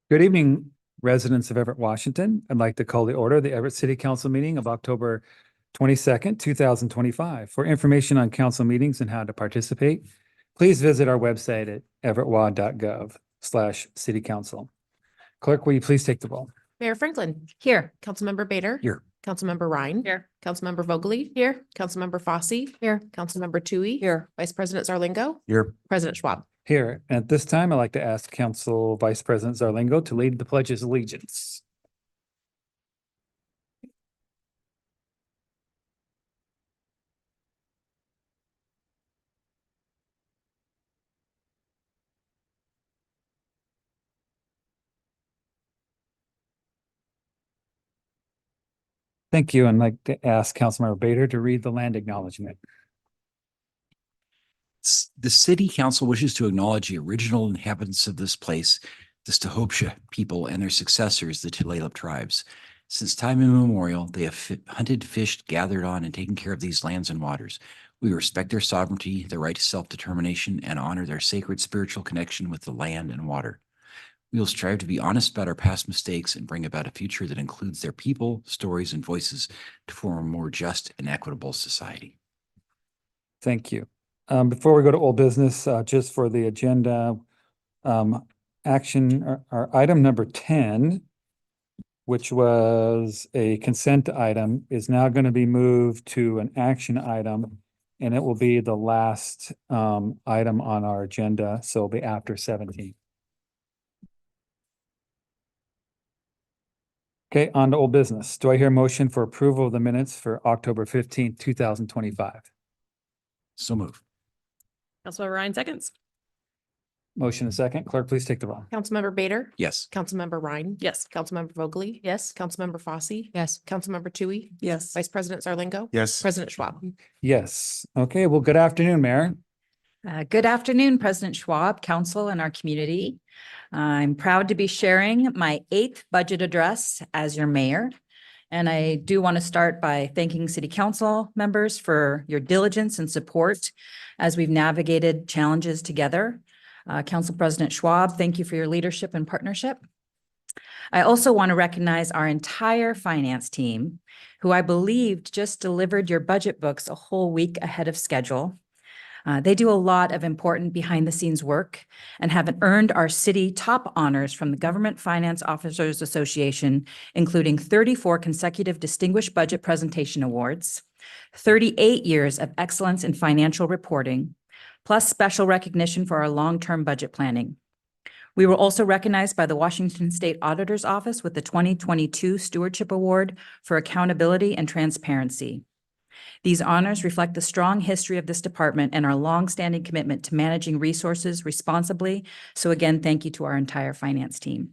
Good evening, residents of Everett, Washington. I'd like to call the order the Everett City Council meeting of October 22nd, 2025. For information on council meetings and how to participate, please visit our website at everettwa.gov/citycouncil. Clerk, will you please take the roll? Mayor Franklin. Here. Councilmember Bader. Here. Councilmember Ryan. Here. Councilmember Vogely. Here. Councilmember Fosse. Here. Councilmember Tui. Here. Vice President Zarlingo. Here. President Schwab. Here. At this time, I'd like to ask Council Vice President Zarlingo to lead the Pledge of Allegiance. Thank you. And I'd like to ask Councilmember Bader to read the land acknowledgement. The city council wishes to acknowledge the original inhabitants of this place, the Stahopsha people and their successors, the Tulalip tribes. Since time immemorial, they have hunted, fished, gathered on, and taken care of these lands and waters. We respect their sovereignty, their right to self-determination, and honor their sacred spiritual connection with the land and water. We will strive to be honest about our past mistakes and bring about a future that includes their people, stories, and voices to form a more just and equitable society. Thank you. Before we go to old business, just for the agenda, action or item number 10, which was a consent item, is now going to be moved to an action item, and it will be the last item on our agenda. So it'll be after 17. Okay, on to old business. Do I hear a motion for approval of the minutes for October 15th, 2025? So move. Councilmember Ryan seconds. Motion and second. Clerk, please take the roll. Councilmember Bader. Yes. Councilmember Ryan. Yes. Councilmember Vogely. Yes. Councilmember Fosse. Yes. Councilmember Tui. Yes. Vice President Zarlingo. Yes. President Schwab. Yes. Okay, well, good afternoon, Mayor. Good afternoon, President Schwab, Council, and our community. I'm proud to be sharing my 8th budget address as your mayor. And I do want to start by thanking City Council members for your diligence and support as we've navigated challenges together. Council President Schwab, thank you for your leadership and partnership. I also want to recognize our entire finance team, who I believed just delivered your budget books a whole week ahead of schedule. They do a lot of important behind-the-scenes work and have earned our city top honors from the Government Finance Officers Association, including 34 consecutive Distinguished Budget Presentation Awards, 38 years of excellence in financial reporting, plus special recognition for our long-term budget planning. We were also recognized by the Washington State Auditor's Office with the 2022 Stewardship Award for Accountability and Transparency. These honors reflect the strong history of this department and our longstanding commitment to managing resources responsibly. So again, thank you to our entire finance team.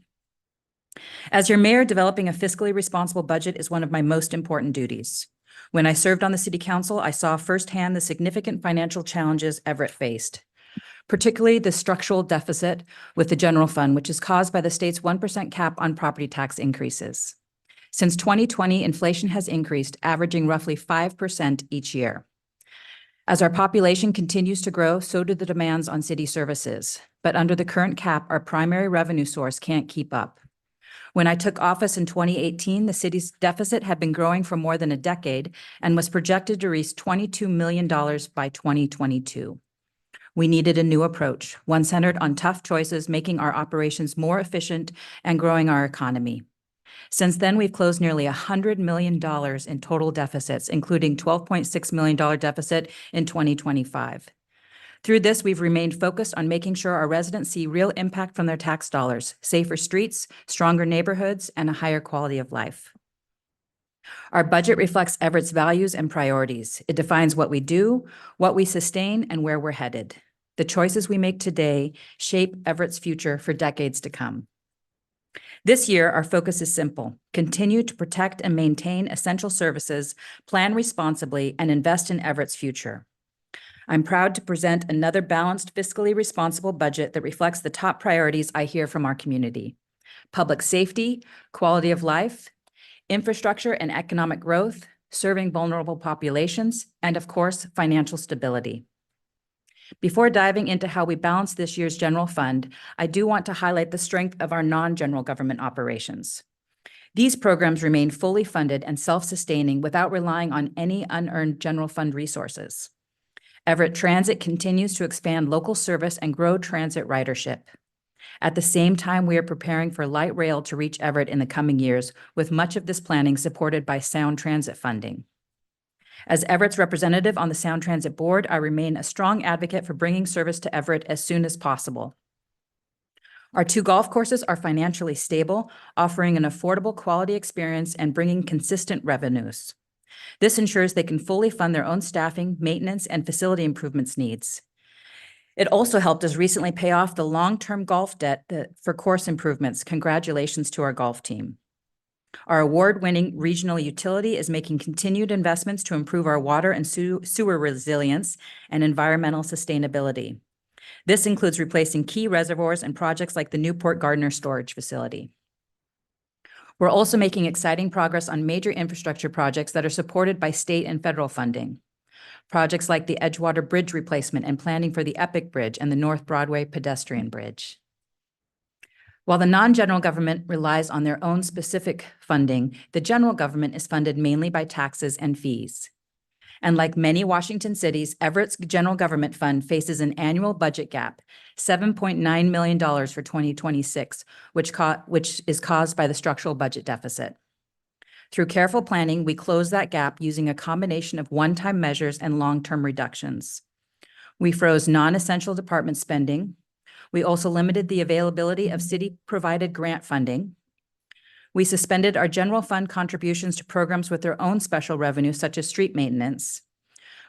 As your mayor, developing a fiscally responsible budget is one of my most important duties. When I served on the City Council, I saw firsthand the significant financial challenges Everett faced, particularly the structural deficit with the general fund, which is caused by the state's 1% cap on property tax increases. Since 2020, inflation has increased, averaging roughly 5% each year. As our population continues to grow, so do the demands on city services. But under the current cap, our primary revenue source can't keep up. When I took office in 2018, the city's deficit had been growing for more than a decade and was projected to reach $22 million by 2022. We needed a new approach, one centered on tough choices, making our operations more efficient and growing our economy. Since then, we've closed nearly $100 million in total deficits, including $12.6 million deficit in 2025. Through this, we've remained focused on making sure our residents see real impact from their tax dollars, safer streets, stronger neighborhoods, and a higher quality of life. Our budget reflects Everett's values and priorities. It defines what we do, what we sustain, and where we're headed. The choices we make today shape Everett's future for decades to come. This year, our focus is simple: continue to protect and maintain essential services, plan responsibly, and invest in Everett's future. I'm proud to present another balanced, fiscally responsible budget that reflects the top priorities I hear from our community: public safety, quality of life, infrastructure and economic growth, serving vulnerable populations, and of course, financial stability. Before diving into how we balance this year's general fund, I do want to highlight the strength of our non-general government operations. These programs remain fully funded and self-sustaining without relying on any unearned general fund resources. Everett Transit continues to expand local service and grow transit ridership. At the same time, we are preparing for light rail to reach Everett in the coming years, with much of this planning supported by Sound Transit funding. As Everett's representative on the Sound Transit Board, I remain a strong advocate for bringing service to Everett as soon as possible. Our 2 golf courses are financially stable, offering an affordable quality experience and bringing consistent revenues. This ensures they can fully fund their own staffing, maintenance, and facility improvements needs. It also helped us recently pay off the long-term golf debt for course improvements. Congratulations to our golf team. Our award-winning regional utility is making continued investments to improve our water and sewer resilience and environmental sustainability. This includes replacing key reservoirs and projects like the Newport Gardner Storage Facility. We're also making exciting progress on major infrastructure projects that are supported by state and federal funding. Projects like the Edgewater Bridge replacement and planning for the Epic Bridge and the North Broadway pedestrian bridge. While the non-general government relies on their own specific funding, the general government is funded mainly by taxes and fees. And like many Washington cities, Everett's general government fund faces an annual budget gap, $7.9 million for 2026, which is caused by the structural budget deficit. Through careful planning, we closed that gap using a combination of one-time measures and long-term reductions. We froze non-essential department spending. We also limited the availability of city-provided grant funding. We suspended our general fund contributions to programs with their own special revenue, such as street maintenance.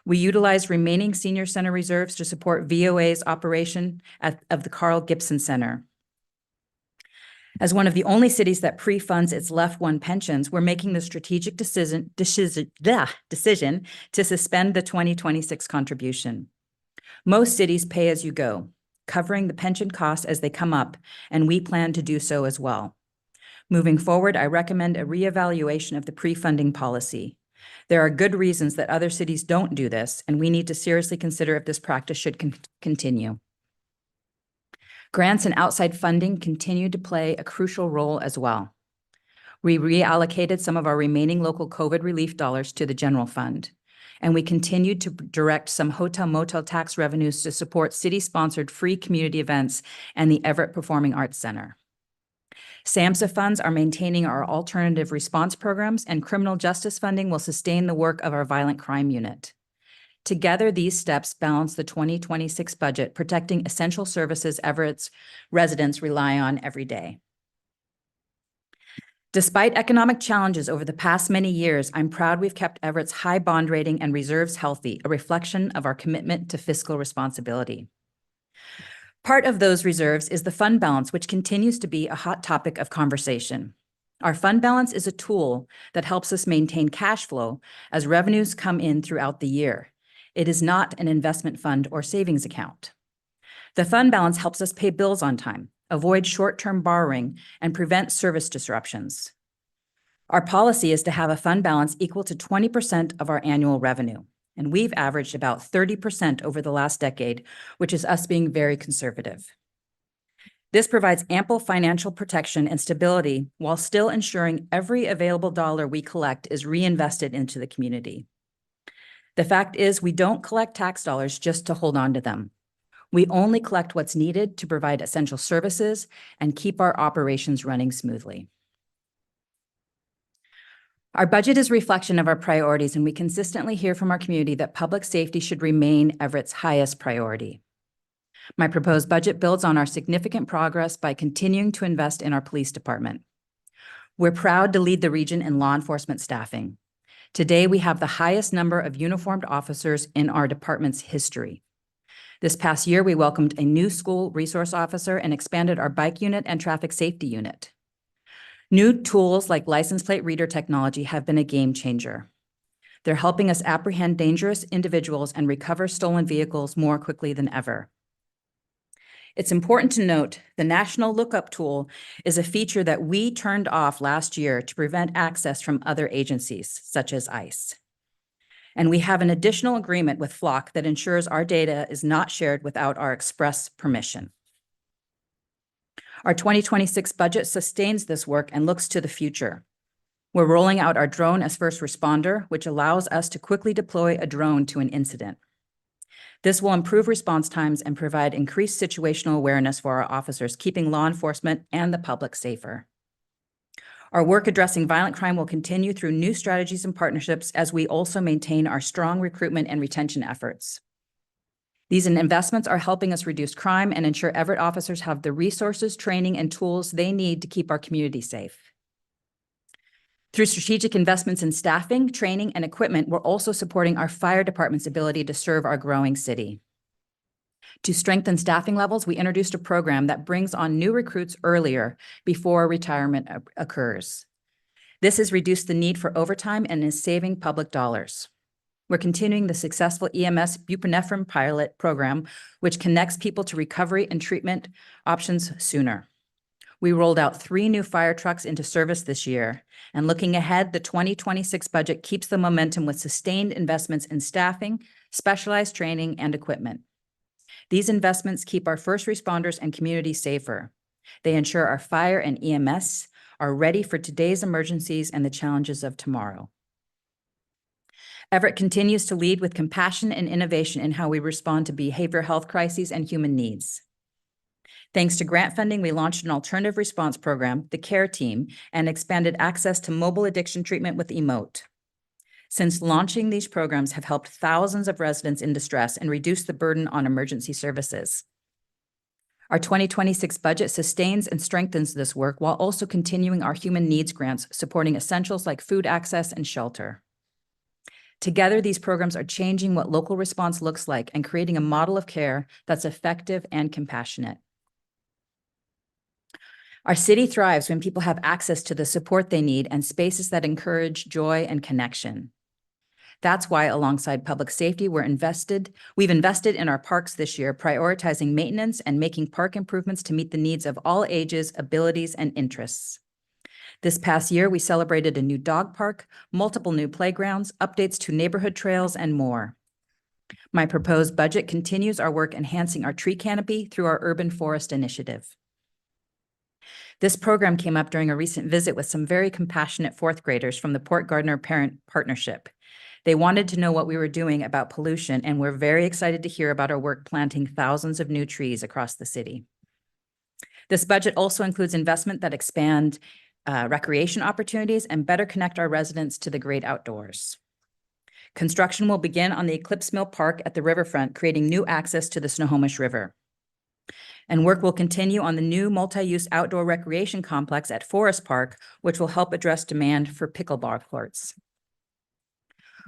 We utilized remaining senior center reserves to support VOA's operation of the Carl Gibson Center. As one of the only cities that pre-funds its Left One pensions, we're making the strategic decision to suspend the 2026 contribution. Most cities pay as you go, covering the pension costs as they come up, and we plan to do so as well. Moving forward, I recommend a reevaluation of the pre-funding policy. There are good reasons that other cities don't do this, and we need to seriously consider if this practice should continue. Grants and outside funding continue to play a crucial role as well. We reallocated some of our remaining local COVID relief dollars to the general fund, and we continued to direct some hotel-motel tax revenues to support city-sponsored free community events and the Everett Performing Arts Center. SAMHSA funds are maintaining our alternative response programs, and criminal justice funding will sustain the work of our violent crime unit. Together, these steps balance the 2026 budget, protecting essential services Everett's residents rely on every day. Despite economic challenges over the past many years, I'm proud we've kept Everett's high bond rating and reserves healthy, a reflection of our commitment to fiscal responsibility. Part of those reserves is the fund balance, which continues to be a hot topic of conversation. Our fund balance is a tool that helps us maintain cash flow as revenues come in throughout the year. It is not an investment fund or savings account. The fund balance helps us pay bills on time, avoid short-term borrowing, and prevent service disruptions. Our policy is to have a fund balance equal to 20% of our annual revenue, and we've averaged about 30% over the last decade, which is us being very conservative. This provides ample financial protection and stability while still ensuring every available dollar we collect is reinvested into the community. The fact is, we don't collect tax dollars just to hold on to them. We only collect what's needed to provide essential services and keep our operations running smoothly. Our budget is a reflection of our priorities, and we consistently hear from our community that public safety should remain Everett's highest priority. My proposed budget builds on our significant progress by continuing to invest in our police department. We're proud to lead the region in law enforcement staffing. Today, we have the highest number of uniformed officers in our department's history. This past year, we welcomed a new school resource officer and expanded our bike unit and traffic safety unit. New tools like license plate reader technology have been a game changer. They're helping us apprehend dangerous individuals and recover stolen vehicles more quickly than ever. It's important to note the National Lookup Tool is a feature that we turned off last year to prevent access from other agencies, such as ICE. And we have an additional agreement with Flock that ensures our data is not shared without our express permission. Our 2026 budget sustains this work and looks to the future. We're rolling out our drone as first responder, which allows us to quickly deploy a drone to an incident. This will improve response times and provide increased situational awareness for our officers, keeping law enforcement and the public safer. Our work addressing violent crime will continue through new strategies and partnerships as we also maintain our strong recruitment and retention efforts. These investments are helping us reduce crime and ensure Everett officers have the resources, training, and tools they need to keep our community safe. Through strategic investments in staffing, training, and equipment, we're also supporting our fire department's ability to serve our growing city. To strengthen staffing levels, we introduced a program that brings on new recruits earlier before retirement occurs. This has reduced the need for overtime and is saving public dollars. We're continuing the successful EMS buprenorphine pilot program, which connects people to recovery and treatment options sooner. We rolled out 3 new fire trucks into service this year, and looking ahead, the 2026 budget keeps the momentum with sustained investments in staffing, specialized training, and equipment. These investments keep our first responders and communities safer. They ensure our fire and EMS are ready for today's emergencies and the challenges of tomorrow. Everett continues to lead with compassion and innovation in how we respond to behavioral health crises and human needs. Thanks to grant funding, we launched an alternative response program, the CARE Team, and expanded access to mobile addiction treatment with Emote. Since launching, these programs have helped thousands of residents in distress and reduced the burden on emergency services. Our 2026 budget sustains and strengthens this work while also continuing our human needs grants, supporting essentials like food access and shelter. Together, these programs are changing what local response looks like and creating a model of care that's effective and compassionate. Our city thrives when people have access to the support they need and spaces that encourage joy and connection. That's why, alongside public safety, we've invested in our parks this year, prioritizing maintenance and making park improvements to meet the needs of all ages, abilities, and interests. This past year, we celebrated a new dog park, multiple new playgrounds, updates to neighborhood trails, and more. My proposed budget continues our work enhancing our tree canopy through our urban forest initiative. This program came up during a recent visit with some very compassionate 4th graders from the Port Gardner Parent Partnership. They wanted to know what we were doing about pollution, and we're very excited to hear about our work planting thousands of new trees across the city. This budget also includes investment that expand recreation opportunities and better connect our residents to the great outdoors. Construction will begin on the Eclipse Mill Park at the riverfront, creating new access to the Snohomish River. And work will continue on the new multi-use outdoor recreation complex at Forest Park, which will help address demand for pickleball courts.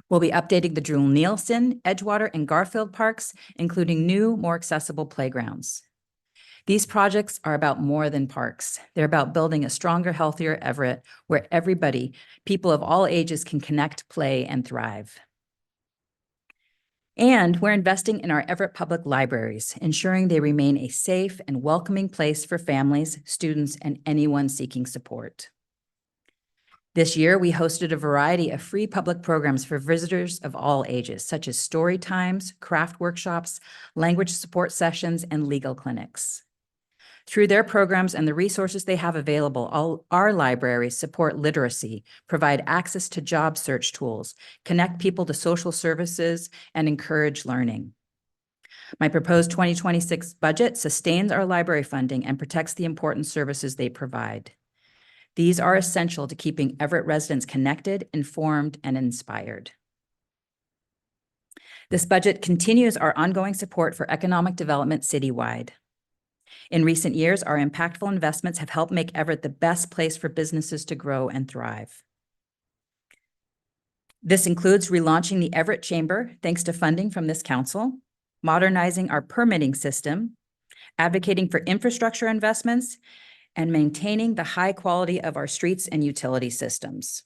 We'll be updating the Jewel Nielsen, Edgewater, and Garfield parks, including new, more accessible playgrounds. These projects are about more than parks. They're about building a stronger, healthier Everett where everybody, people of all ages, can connect, play, and thrive. And we're investing in our Everett Public Libraries, ensuring they remain a safe and welcoming place for families, students, and anyone seeking support. This year, we hosted a variety of free public programs for visitors of all ages, such as story times, craft workshops, language support sessions, and legal clinics. Through their programs and the resources they have available, our libraries support literacy, provide access to job search tools, connect people to social services, and encourage learning. My proposed 2026 budget sustains our library funding and protects the important services they provide. These are essential to keeping Everett residents connected, informed, and inspired. This budget continues our ongoing support for economic development citywide. In recent years, our impactful investments have helped make Everett the best place for businesses to grow and thrive. This includes relaunching the Everett Chamber, thanks to funding from this council, modernizing our permitting system, advocating for infrastructure investments, and maintaining the high quality of our streets and utility systems.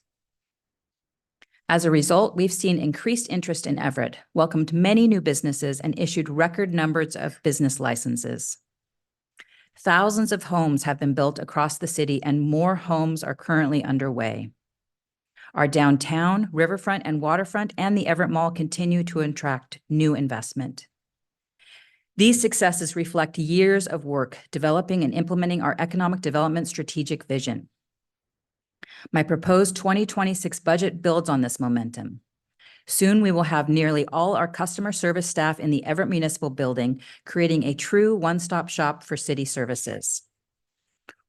As a result, we've seen increased interest in Everett, welcomed many new businesses, and issued record numbers of business licenses. Thousands of homes have been built across the city, and more homes are currently underway. Our downtown, riverfront, and waterfront and the Everett Mall continue to attract new investment. These successes reflect years of work developing and implementing our economic development strategic vision. My proposed 2026 budget builds on this momentum. Soon, we will have nearly all our customer service staff in the Everett Municipal Building, creating a true one-stop shop for city services.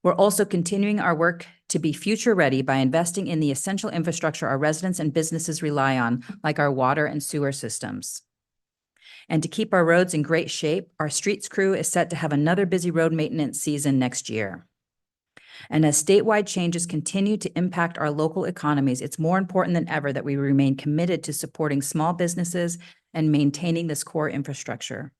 We're also continuing our work to be future-ready by investing in the essential infrastructure our residents and businesses rely on, like our water and sewer systems. And to keep our roads in great shape, our streets crew is set to have another busy road maintenance season next year. And as statewide changes continue to impact our local economies, it's more important than ever that we remain committed to supporting small businesses and maintaining this core infrastructure.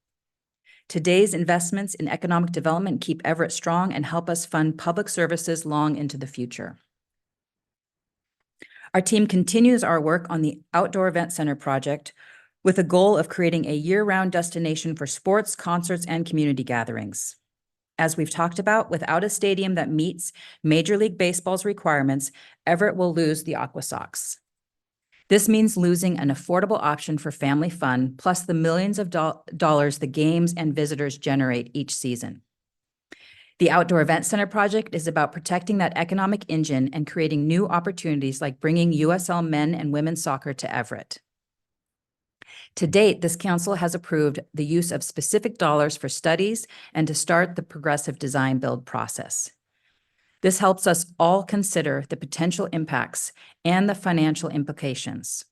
Today's investments in economic development keep Everett strong and help us fund public services long into the future. Our team continues our work on the Outdoor Event Center project with a goal of creating a year-round destination for sports, concerts, and community gatherings. As we've talked about, without a stadium that meets Major League Baseball's requirements, Everett will lose the Aqua Sox. This means losing an affordable option for family fun, plus the millions of dollars the games and visitors generate each season. The Outdoor Event Center project is about protecting that economic engine and creating new opportunities like bringing USL men and women's soccer to Everett. To date, this council has approved the use of specific dollars for studies and to start the progressive design build process. This helps us all consider the potential impacts and the financial implications.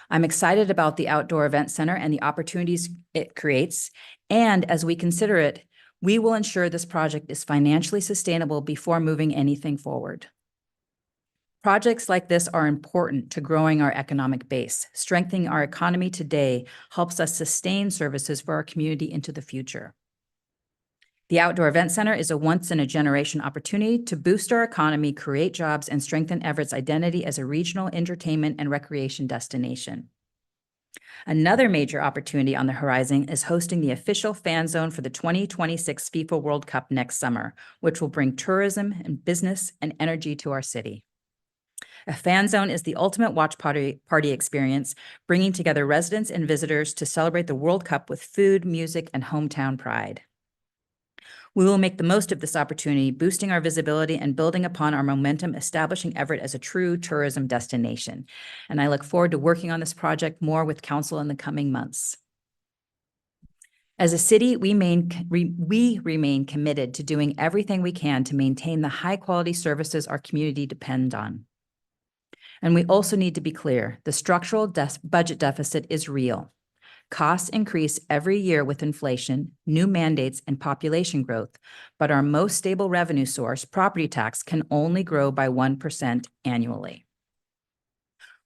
I'm excited about the Outdoor Event Center and the opportunities it creates, and as we consider it, we will ensure this project is financially sustainable before moving anything forward. Projects like this are important to growing our economic base. Strengthening our economy today helps us sustain services for our community into the future. The Outdoor Event Center is a once-in-a-generation opportunity to boost our economy, create jobs, and strengthen Everett's identity as a regional entertainment and recreation destination. Another major opportunity on the horizon is hosting the official fan zone for the 2026 FIFA World Cup next summer, which will bring tourism and business and energy to our city. A fan zone is the ultimate watch party experience, bringing together residents and visitors to celebrate the World Cup with food, music, and hometown pride. We will make the most of this opportunity, boosting our visibility and building upon our momentum, establishing Everett as a true tourism destination. And I look forward to working on this project more with council in the coming months. As a city, we remain committed to doing everything we can to maintain the high-quality services our community depends on. And we also need to be clear, the structural budget deficit is real. Costs increase every year with inflation, new mandates, and population growth, but our most stable revenue source, property tax, can only grow by 1% annually.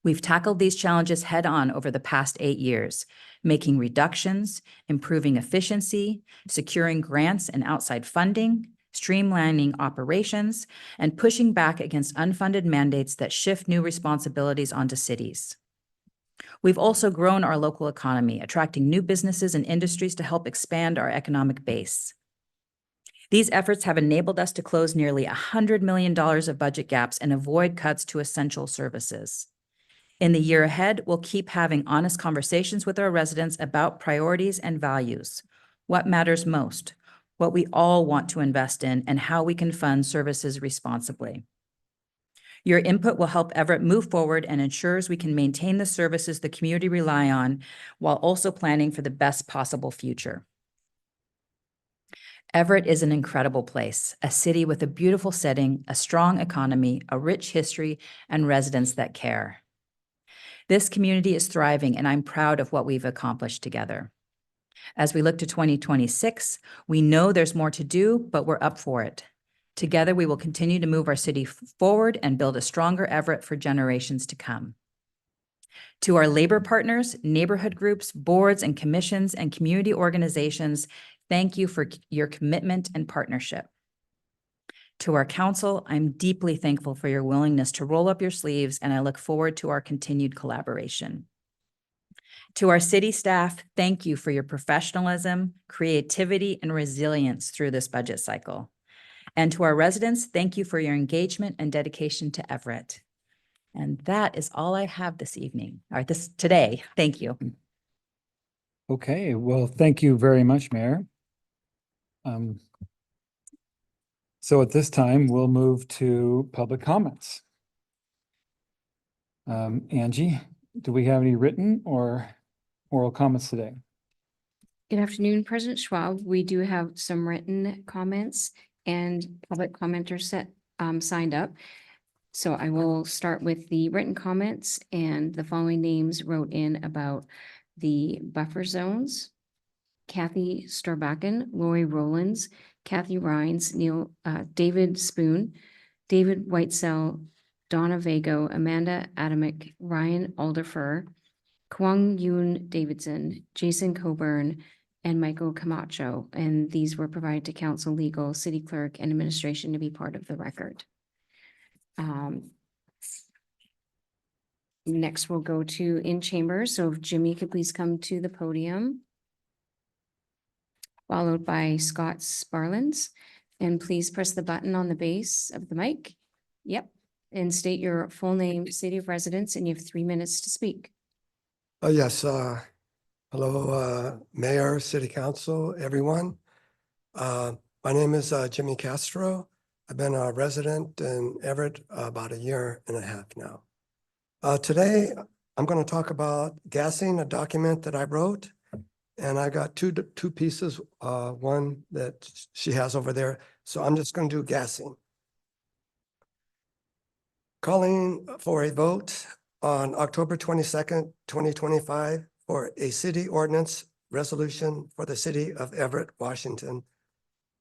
We've tackled these challenges head-on over the past 8 years, making reductions, improving efficiency, securing grants and outside funding, streamlining operations, and pushing back against unfunded mandates that shift new responsibilities onto cities. We've also grown our local economy, attracting new businesses and industries to help expand our economic base. These efforts have enabled us to close nearly $100 million of budget gaps and avoid cuts to essential services. In the year ahead, we'll keep having honest conversations with our residents about priorities and values, what matters most, what we all want to invest in, and how we can fund services responsibly. Your input will help Everett move forward and ensures we can maintain the services the community rely on while also planning for the best possible future. Everett is an incredible place, a city with a beautiful setting, a strong economy, a rich history, and residents that care. This community is thriving, and I'm proud of what we've accomplished together. As we look to 2026, we know there's more to do, but we're up for it. Together, we will continue to move our city forward and build a stronger Everett for generations to come. To our labor partners, neighborhood groups, boards and commissions, and community organizations, thank you for your commitment and partnership. To our council, I'm deeply thankful for your willingness to roll up your sleeves, and I look forward to our continued collaboration. To our city staff, thank you for your professionalism, creativity, and resilience through this budget cycle. And to our residents, thank you for your engagement and dedication to Everett. And that is all I have this evening, or today. Thank you. Okay, well, thank you very much, Mayor. So at this time, we'll move to public comments. Angie, do we have any written or oral comments today? Good afternoon, President Schwab. We do have some written comments and public commenters signed up. So I will start with the written comments, and the following names wrote in about the buffer zones: Kathy Starbacken, Lori Rowlands, Kathy Rhines, David Spoon, David Whitesell, Donna Vago, Amanda Adamick, Ryan Alderfer, Kwang Yoon Davidson, Jason Coburn, and Michael Camacho. And these were provided to council, legal, city clerk, and administration to be part of the record. Next, we'll go to in chambers. So if Jimmy could please come to the podium, followed by Scott Sparlins. And please press the button on the base of the mic. Yep. And state your full name, city of residence, and you have 3 minutes to speak. Yes, hello, Mayor, City Council, everyone. My name is Jimmy Castro. I've been a resident in Everett about 1.5 years now. Today, I'm going to talk about gassing, a document that I wrote. And I got two pieces, one that she has over there. So I'm just going to do gassing. Calling for a vote on October 22nd, 2025 for a city ordinance resolution for the city of Everett, Washington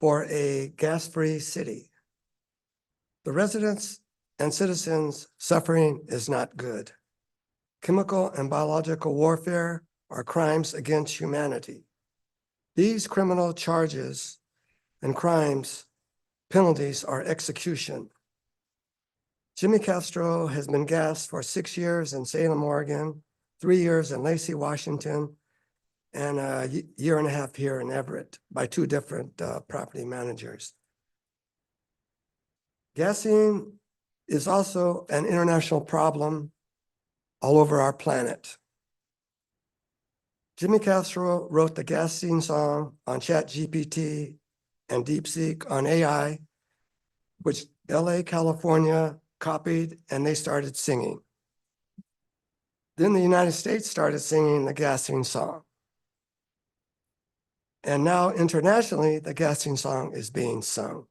for a gas-free city. The residents and citizens' suffering is not good. Chemical and biological warfare are crimes against humanity. These criminal charges and crimes penalties are execution. Jimmy Castro has been gassed for 6 years in Salem, Oregon, 3 years in Lacey, Washington, and 1.5 years here in Everett by 2 different property managers. Gassing is also an international problem all over our planet. Jimmy Castro wrote the gassing song on ChatGPT and DeepSeek on AI, which LA, California copied, and they started singing. Then the United States started singing the gassing song. And now internationally, the gassing song is being sung.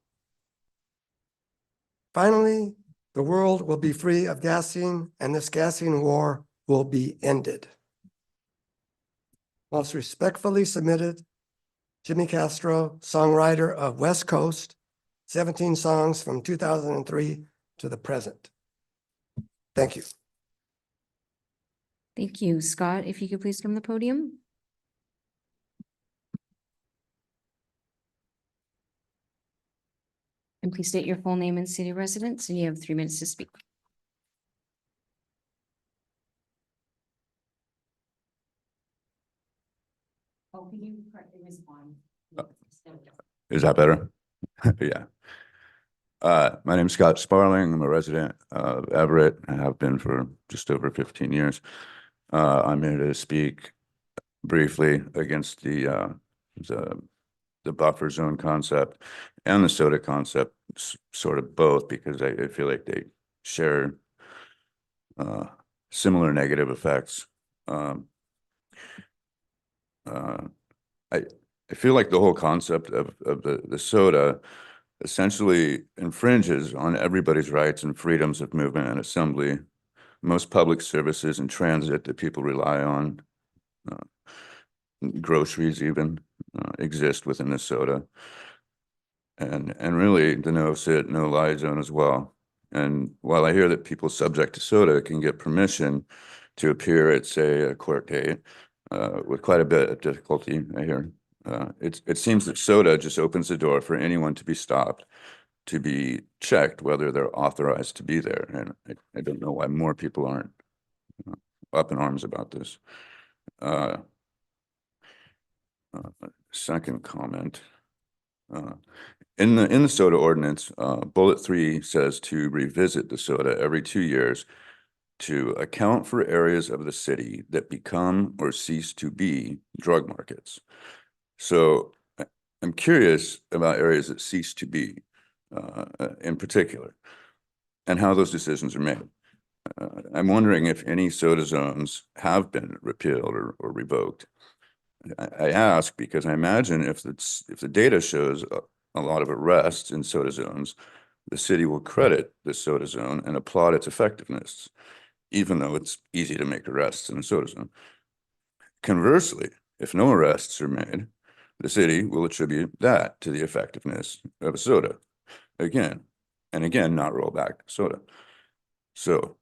Finally, the world will be free of gassing, and this gassing war will be ended. Most respectfully submitted, Jimmy Castro, songwriter of West Coast, 17 songs from 2003 to the present. Thank you. Thank you. Scott, if you could please come to the podium. And please state your full name and city of residence, and you have 3 minutes to speak. Oh, can you correct it was on? Is that better? Yeah. My name's Scott Sparling. I'm a resident of Everett. I have been for just over 15 years. I'm here to speak briefly against the buffer zone concept and the soda concept, sort of both, because I feel like they share similar negative effects. I feel like the whole concept of the soda essentially infringes on everybody's rights and freedoms of movement and assembly. Most public services and transit that people rely on, groceries even, exist within the soda. And really the no sit, no lie zone as well. And while I hear that people subject to soda can get permission to appear at, say, a court date with quite a bit of difficulty, I hear. It seems that soda just opens the door for anyone to be stopped, to be checked whether they're authorized to be there. And I don't know why more people aren't up in arms about this. Second comment. In the soda ordinance, bullet 3 says to revisit the soda every 2 years to account for areas of the city that become or cease to be drug markets. So I'm curious about areas that cease to be in particular and how those decisions are made. I'm wondering if any soda zones have been repealed or revoked. I ask because I imagine if the data shows a lot of arrests in soda zones, the city will credit the soda zone and applaud its effectiveness, even though it's easy to make arrests in a soda zone. Conversely, if no arrests are made, the city will attribute that to the effectiveness of a soda. Again, and again, not roll back soda. So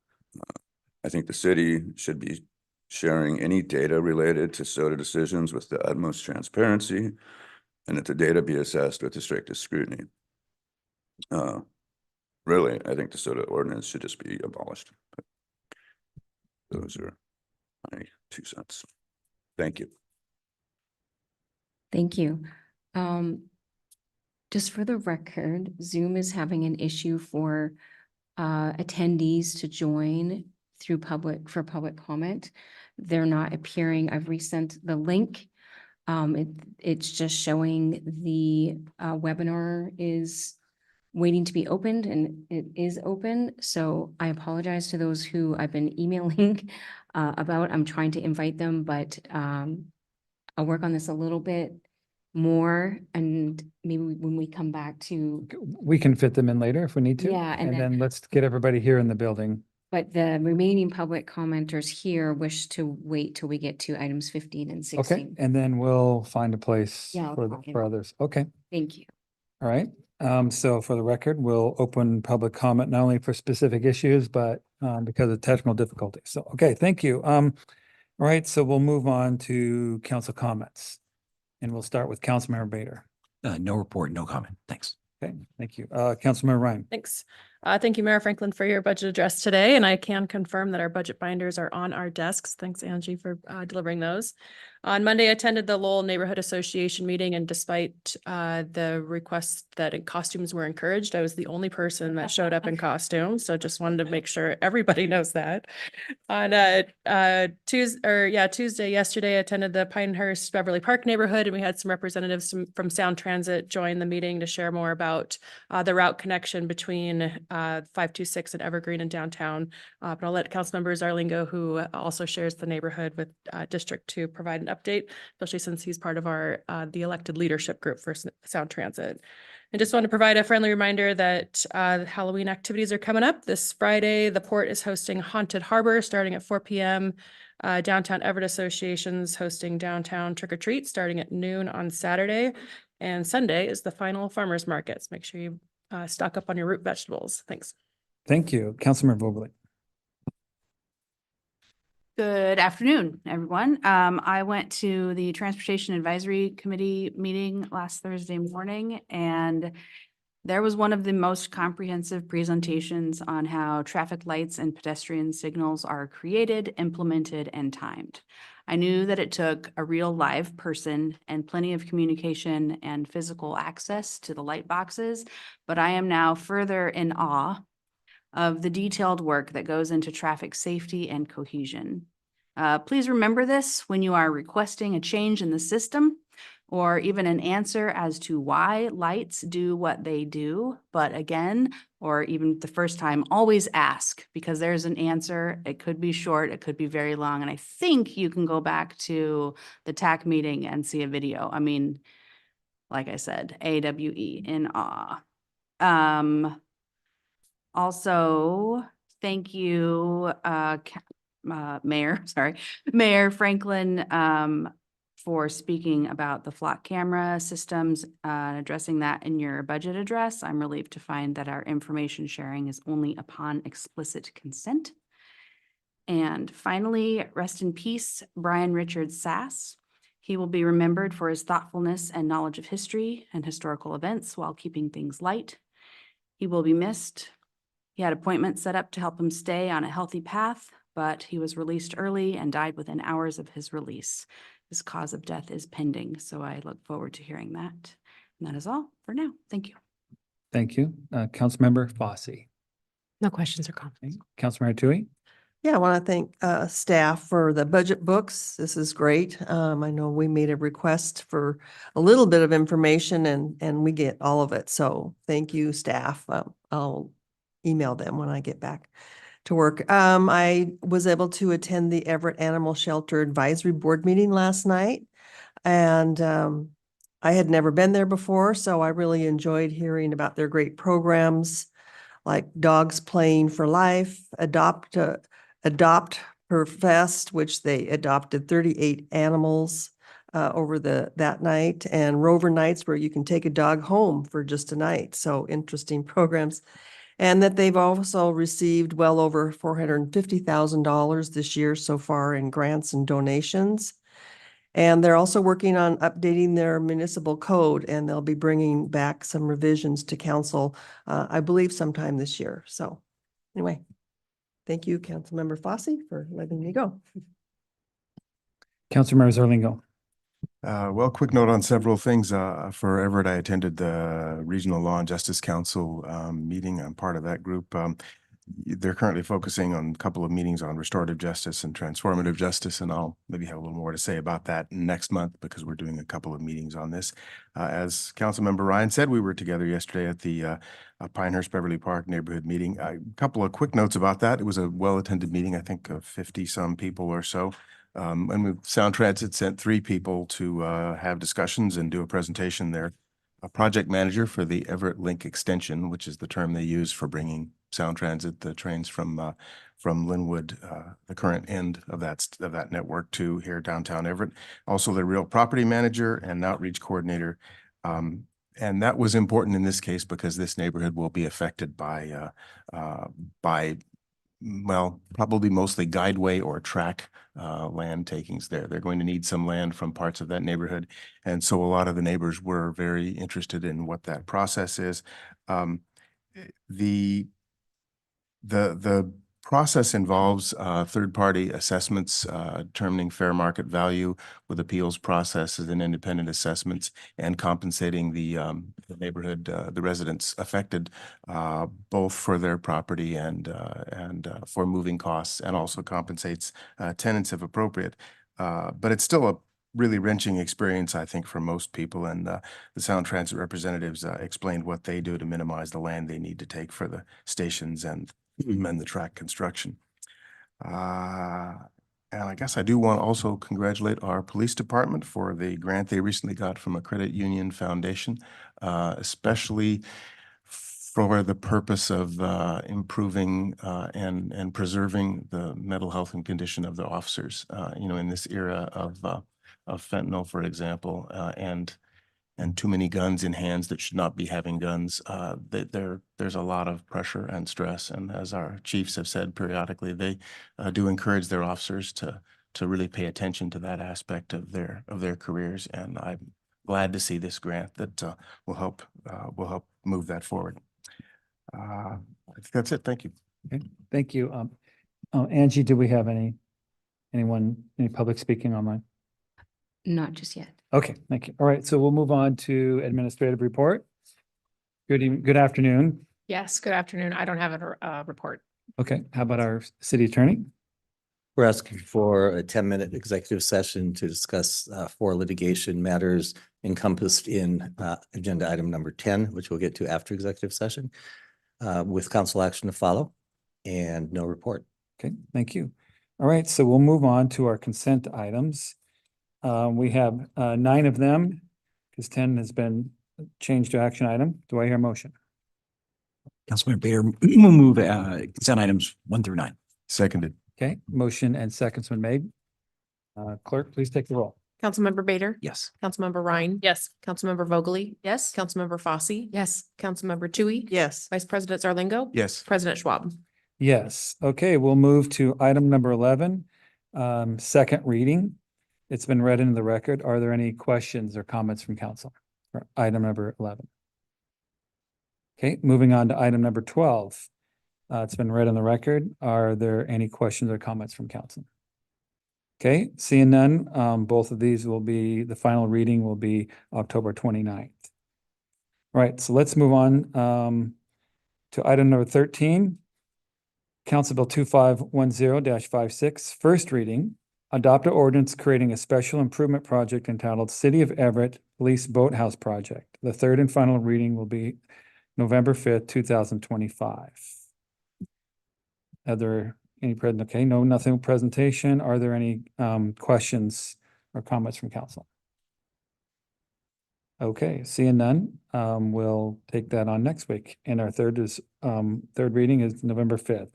I think the city should be sharing any data related to soda decisions with the utmost transparency, and that the data be assessed with the strictest scrutiny. Really, I think the soda ordinance should just be abolished. Those are my 2 cents. Thank you. Thank you. Just for the record, Zoom is having an issue for attendees to join through public comment. They're not appearing. I've resent the link. It's just showing the webinar is waiting to be opened, and it is open. So I apologize to those who I've been emailing about. I'm trying to invite them, but I'll work on this a little bit more, and maybe when we come back to, We can fit them in later if we need to. Yeah, and And then- then let's get everybody here in the building. but the remaining public commenters here wish to wait till we get to items 15 and Okay, 16. and then we'll find a place Yeah, I'll for, talk in. for others. Okay, Thank you. all right. So for the record, we'll open public comment not only for specific issues, but because of technical difficulties. So, okay, thank you. All right, so we'll move on to council comments. And we'll start with Councilmember Bader. No report, no comment. Thanks. Okay, thank you. Councilmember Ryan. Thanks. Thank you, Mayor Franklin, for your budget address today, and I can confirm that our budget binders are on our desks. Thanks, Angie, for delivering those. On Monday, I attended the Lowell Neighborhood Association meeting, and despite the request that costumes were encouraged, I was the only person that showed up in costume. So just wanted to make sure everybody knows that. On Tuesday, yesterday, I attended the Pinehurst Beverly Park neighborhood, and we had some representatives from Sound Transit join the meeting to share more about the route connection between 526 and Evergreen and downtown. But I'll let Councilmember Zarlingo, who also shares the neighborhood with District 2, provide an update, especially since he's part of our the elected leadership group for Sound Transit. I just want to provide a friendly reminder that Halloween activities are coming up. This Friday, the Port is hosting Haunted Harbor starting at 4 p.m. Downtown Everett Association's hosting downtown trick or treat starting at noon on Saturday. And Sunday is the final farmers markets. Make sure you stock up on your root vegetables. Thanks. Thank you. Councilmember Vogel. Good afternoon, everyone. I went to the Transportation Advisory Committee meeting last Thursday morning, and there was one of the most comprehensive presentations on how traffic lights and pedestrian signals are created, implemented, and timed. I knew that it took a real live person and plenty of communication and physical access to the light boxes, but I am now further in awe of the detailed work that goes into traffic safety and cohesion. Please remember this when you are requesting a change in the system or even an answer as to why lights do what they do. But again, or even the first time, always ask, because there's an answer. It could be short, it could be very long. And I think you can go back to the TAC meeting and see a video. I mean, like I said, AWE, in awe. Also, thank you, Mayor Franklin, for speaking about the flock camera systems, addressing that in your budget address. I'm relieved to find that our information sharing is only upon explicit consent. And finally, rest in peace, Brian Richard Sass. He will be remembered for his thoughtfulness and knowledge of history and historical events while keeping things light. He will be missed. He had appointments set up to help him stay on a healthy path, but he was released early and died within hours of his release. His cause of death is pending, so I look forward to hearing that. And that is all for now. Thank you. Thank you. Councilmember Fosse. No questions or comments. Councilmember Tui. Yeah, I want to thank staff for the budget books. This is great. I know we made a request for a little bit of information and we get all of it. So thank you, staff. I'll email them when I get back to work. I was able to attend the Everett Animal Shelter Advisory Board meeting last night. And I had never been there before, so I really enjoyed hearing about their great programs like Dogs Playing for Life, Adopt Per Fest, which they adopted 38 animals over that night, and Rover Nights, where you can take a dog home for just a night. So interesting programs. And that they've also received well over $450,000 this year so far in grants and donations. And they're also working on updating their municipal code, and they'll be bringing back some revisions to council, I believe sometime this year. So anyway, thank you, Councilmember Fosse, for letting me go. Councilmember Zarlingo. Well, quick note on several things. For Everett, I attended the Regional Law and Justice Council meeting. I'm part of that group. They're currently focusing on a couple of meetings on restorative justice and transformative justice, and I'll maybe have a little more to say about that next month because we're doing a couple of meetings on this. As Councilmember Ryan said, we were together yesterday at the Pinehurst Beverly Park neighborhood meeting. A couple of quick notes about that. It was a well-attended meeting, I think of 50-some people or so. And Sound Transit sent 3 people to have discussions and do a presentation there. A project manager for the Everett Link Extension, which is the term they use for bringing Sound Transit, the trains from Linwood, the current end of that network, to here downtown Everett. Also, the real property manager and outreach coordinator. And that was important in this case because this neighborhood will be affected by well, probably mostly guideway or track land takings there. They're going to need some land from parts of that neighborhood. And so a lot of the neighbors were very interested in what that process is. The process involves third-party assessments determining fair market value with appeals processes and independent assessments and compensating the neighborhood, the residents affected both for their property and for moving costs, and also compensates tenants if appropriate. But it's still a really wrenching experience, I think, for most people. And the Sound Transit representatives explained what they do to minimize the land they need to take for the stations and the track construction. And I guess I do want to also congratulate our police department for the grant they recently got from a credit union foundation, especially for the purpose of improving and preserving the mental health and condition of the officers. You know, in this era of fentanyl, for example, and too many guns in hands that should not be having guns, there's a lot of pressure and stress. And as our chiefs have said periodically, they do encourage their officers to really pay attention to that aspect of their careers. And I'm glad to see this grant that will help move that forward. I think that's it. Thank you. Okay, thank you. Angie, do we have any public speaking online? Not just yet. Okay, thank you. All right, so we'll move on to administrative report. Good afternoon. Yes, good afternoon. I don't have a report. Okay, how about our city attorney? We're asking for a 10-minute executive session to discuss 4 litigation matters encompassed in agenda item number 10, which we'll get to after executive session, with council action to follow and no report. Okay, thank you. All right, so we'll move on to our consent items. We have 9 of them because 10 has been changed to action item. Do I hear a motion? Councilmember Bader will move consent items 1 through 9. Seconded. Okay, motion and seconds been made. Clerk, please take the roll. Councilmember Bader. Yes. Councilmember Ryan. Yes. Councilmember Vogely. Yes. Councilmember Fosse. Yes. Councilmember Tui. Yes. Vice President Zarlingo. Yes. President Schwab. Yes, okay, we'll move to item number 11, second reading. It's been read into the record. Are there any questions or comments from council for item number 11? Okay, moving on to item number 12. It's been read in the record. Are there any questions or comments from council? Okay, seeing none, both of these will be, the final reading will be October 29th. All right, so let's move on to item number 13. Council Bill 2510-56, first reading. Adopt an ordinance creating a special improvement project entitled City of Everett Police Boathouse Project. The third and final reading will be November 5th, 2025. Are there any present? Okay, no, nothing presentation. Are there any questions or comments from council? Okay, seeing none, we'll take that on next week. And our third reading is November 5th.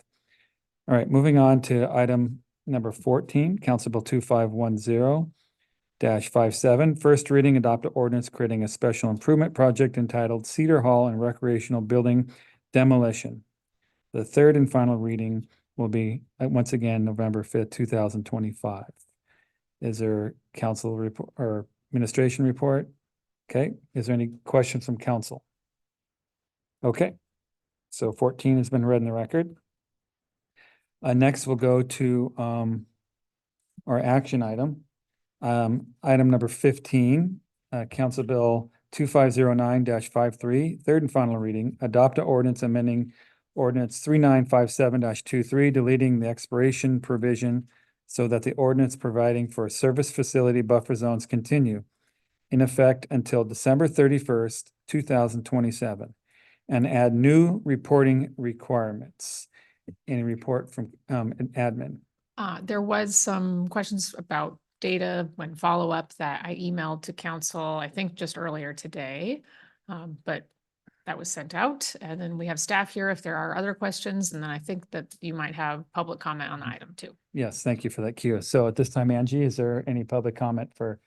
All right, moving on to item number 14, Council Bill 2510-57, first reading, adopt an ordinance creating a special improvement project entitled Cedar Hall and Recreational Building Demolition. The third and final reading will be, once again, November 5th, 2025. Is there council report or administration report? Okay, is there any questions from council? Okay, so 14 has been read in the record. Next, we'll go to our action item. Item number 15, Council Bill 2509-53, third and final reading, adopt an ordinance amending Ordinance 3957-23, deleting the expiration provision so that the ordinance providing for service facility buffer zones continue in effect until December 31st, 2027, and add new reporting requirements. Any report from admin? There was some questions about data when follow-up that I emailed to council, I think just earlier today. But that was sent out, and then we have staff here if there are other questions, and then I think that you might have public comment on the item too. Yes, thank you for that cue. So at this time, Angie, is there any public comment for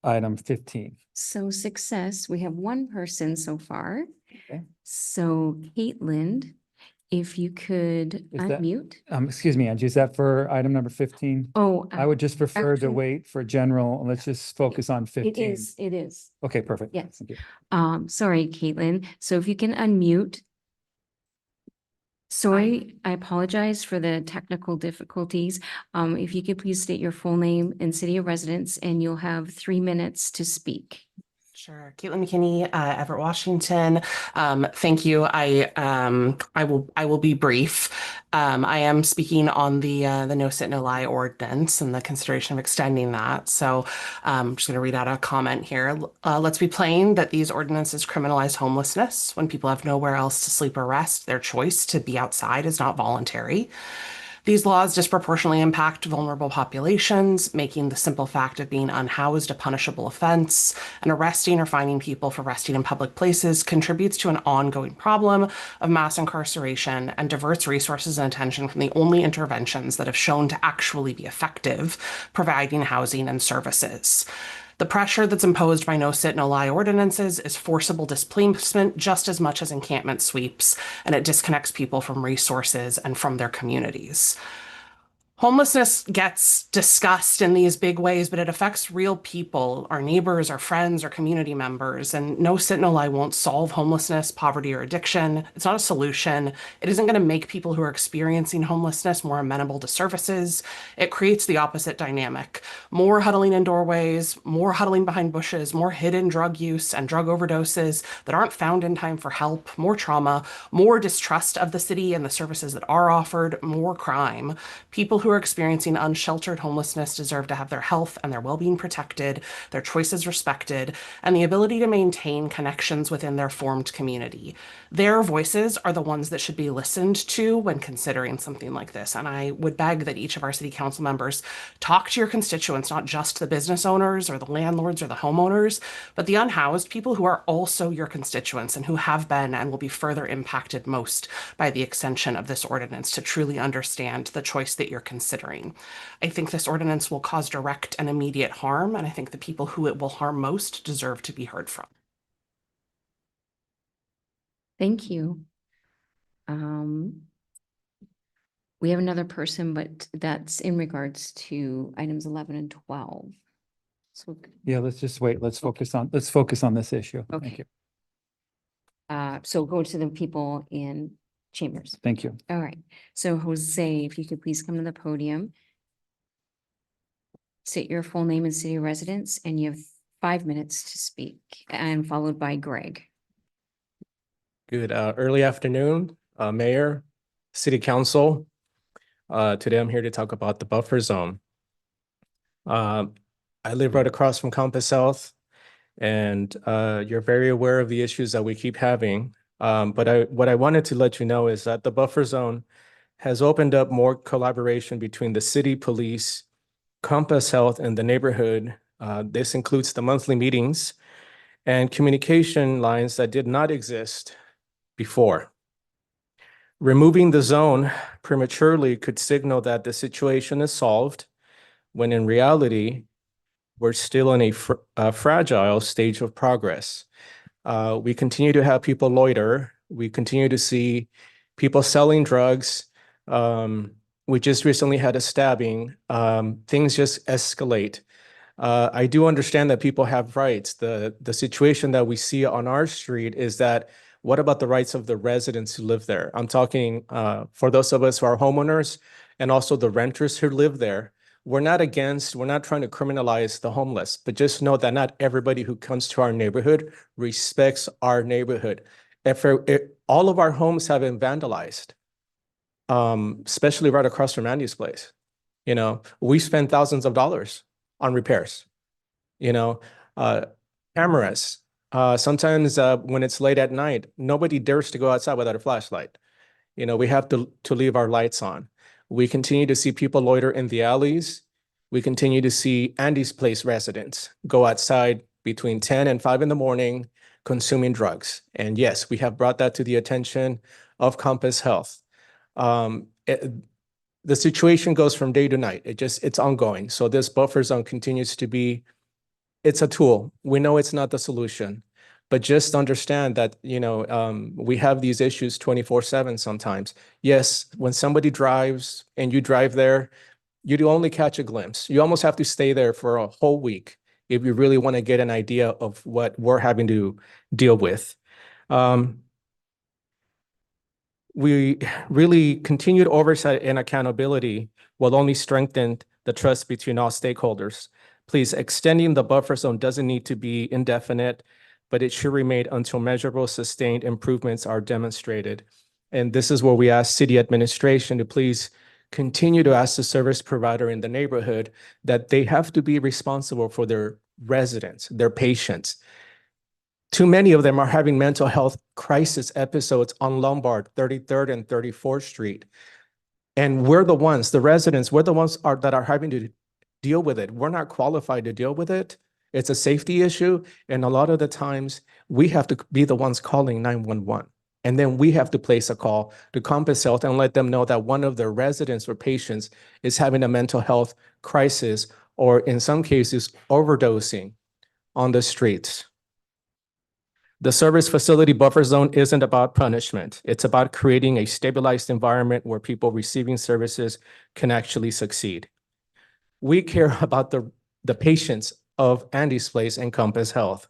item 15? So success, we have one person so far. Okay. So Caitlin, if you could Is that- unmute. Excuse me, Angie, is that for item number 15? Oh. I would just prefer to actually- wait for general. Let's just focus on 15. It is. Okay, perfect. Yes. Thank you. Sorry, Caitlin. So if you can unmute. Sorry, I apologize for the technical difficulties. If you could please state your full name and city of residence, and you'll have 3 minutes to speak. Sure. Caitlin McKinney, Everett, Washington. Thank you. I will be brief. I am speaking on the no sit, no lie ordinance and the consideration of extending that. So I'm just going to read out a comment here. Let's be plain that these ordinances criminalize homelessness. When people have nowhere else to sleep or rest, their choice to be outside is not voluntary. These laws disproportionately impact vulnerable populations, making the simple fact of being unhoused a punishable offense, and arresting or fining people for resting in public places contributes to an ongoing problem of mass incarceration and diverts resources and attention from the only interventions that have shown to actually be effective, providing housing and services. The pressure that's imposed by no sit, no lie ordinances is forcible displacement just as much as encampment sweeps, and it disconnects people from resources and from their communities. Homelessness gets discussed in these big ways, but it affects real people, our neighbors, our friends, our community members. And no sit, no lie won't solve homelessness, poverty, or addiction. It's not a solution. It isn't going to make people who are experiencing homelessness more amenable to services. It creates the opposite dynamic. More huddling in doorways, more huddling behind bushes, more hidden drug use and drug overdoses that aren't found in time for help, more trauma, more distrust of the city and the services that are offered, more crime. People who are experiencing unsheltered homelessness deserve to have their health and their well-being protected, their choices respected, and the ability to maintain connections within their formed community. Their voices are the ones that should be listened to when considering something like this. And I would beg that each of our city council members talk to your constituents, not just the business owners or the landlords or the homeowners, but the unhoused people who are also your constituents and who have been and will be further impacted most by the extension of this ordinance to truly understand the choice that you're considering. I think this ordinance will cause direct and immediate harm, and I think the people who it will harm most deserve to be heard from. Thank you. We have another person, but that's in regards to items 11 and 12. So, Yeah, let's just wait. Let's focus on this issue. Thank Okay. you. So go to the people in chambers. Thank you. All right. So Jose, if you could please come to the podium. State your full name and city of residence, and you have 5 minutes to speak, and followed by Greg. Good early afternoon, Mayor, City Council. Today I'm here to talk about the buffer zone. I live right across from Compass Health, and you're very aware of the issues that we keep having. But what I wanted to let you know is that the buffer zone has opened up more collaboration between the city, police, Compass Health, and the neighborhood. This includes the monthly meetings and communication lines that did not exist before. Removing the zone prematurely could signal that the situation is solved, when in reality, we're still in a fragile stage of progress. We continue to have people loiter. We continue to see people selling drugs. We just recently had a stabbing. Things just escalate. I do understand that people have rights. The situation that we see on our street is that, what about the rights of the residents who live there? I'm talking for those of us who are homeowners and also the renters who live there. We're not trying to criminalize the homeless, but just know that not everybody who comes to our neighborhood respects our neighborhood. If all of our homes have been vandalized, especially right across from Andy's place, we spend thousands of dollars on repairs, cameras. Sometimes when it's late at night, nobody dares to go outside without a flashlight. We have to leave our lights on. We continue to see people loiter in the alleys. We continue to see Andy's Place residents go outside between 10 and 5 in the morning consuming drugs. And yes, we have brought that to the attention of Compass Health. The situation goes from day to night. It's ongoing. So this buffer zone continues to be, it's a tool. We know it's not the solution, but just understand that, we have these issues 24/7 sometimes. Yes, when somebody drives and you drive there, you do only catch a glimpse. You almost have to stay there for a whole week if you really want to get an idea of what we're having to deal with. We really continued oversight and accountability will only strengthen the trust between all stakeholders. Please, extending the buffer zone doesn't need to be indefinite, but it should remain until measurable, sustained improvements are demonstrated. And this is where we ask city administration to please continue to ask the service provider in the neighborhood that they have to be responsible for their residents, their patients. Too many of them are having mental health crisis episodes on Lombard, 33rd and 34th Street. And we're the ones, the residents, we're the ones that are having to deal with it. We're not qualified to deal with it. It's a safety issue. And a lot of the times we have to be the ones calling 911. And then we have to place a call to Compass Health and let them know that one of their residents or patients is having a mental health crisis, or in some cases, overdosing on the streets. The service facility buffer zone isn't about punishment. It's about creating a stabilized environment where people receiving services can actually succeed. We care about the patients of Andy's Place and Compass Health.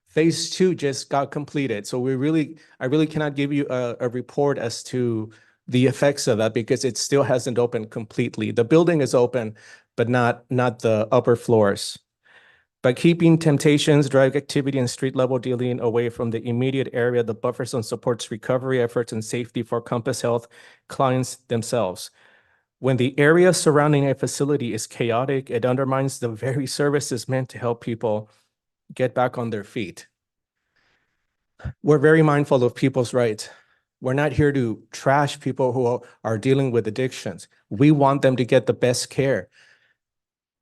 Phase 2 just got completed. So I really cannot give you a report as to the effects of that because it still hasn't opened completely. The building is open, but not the upper floors. By keeping temptations, drug activity, and street level dealing away from the immediate area, the buffer zone supports recovery efforts and safety for Compass Health clients themselves. When the area surrounding a facility is chaotic, it undermines the very services meant to help people get back on their feet. We're very mindful of people's rights. We're not here to trash people who are dealing with addictions. We want them to get the best care.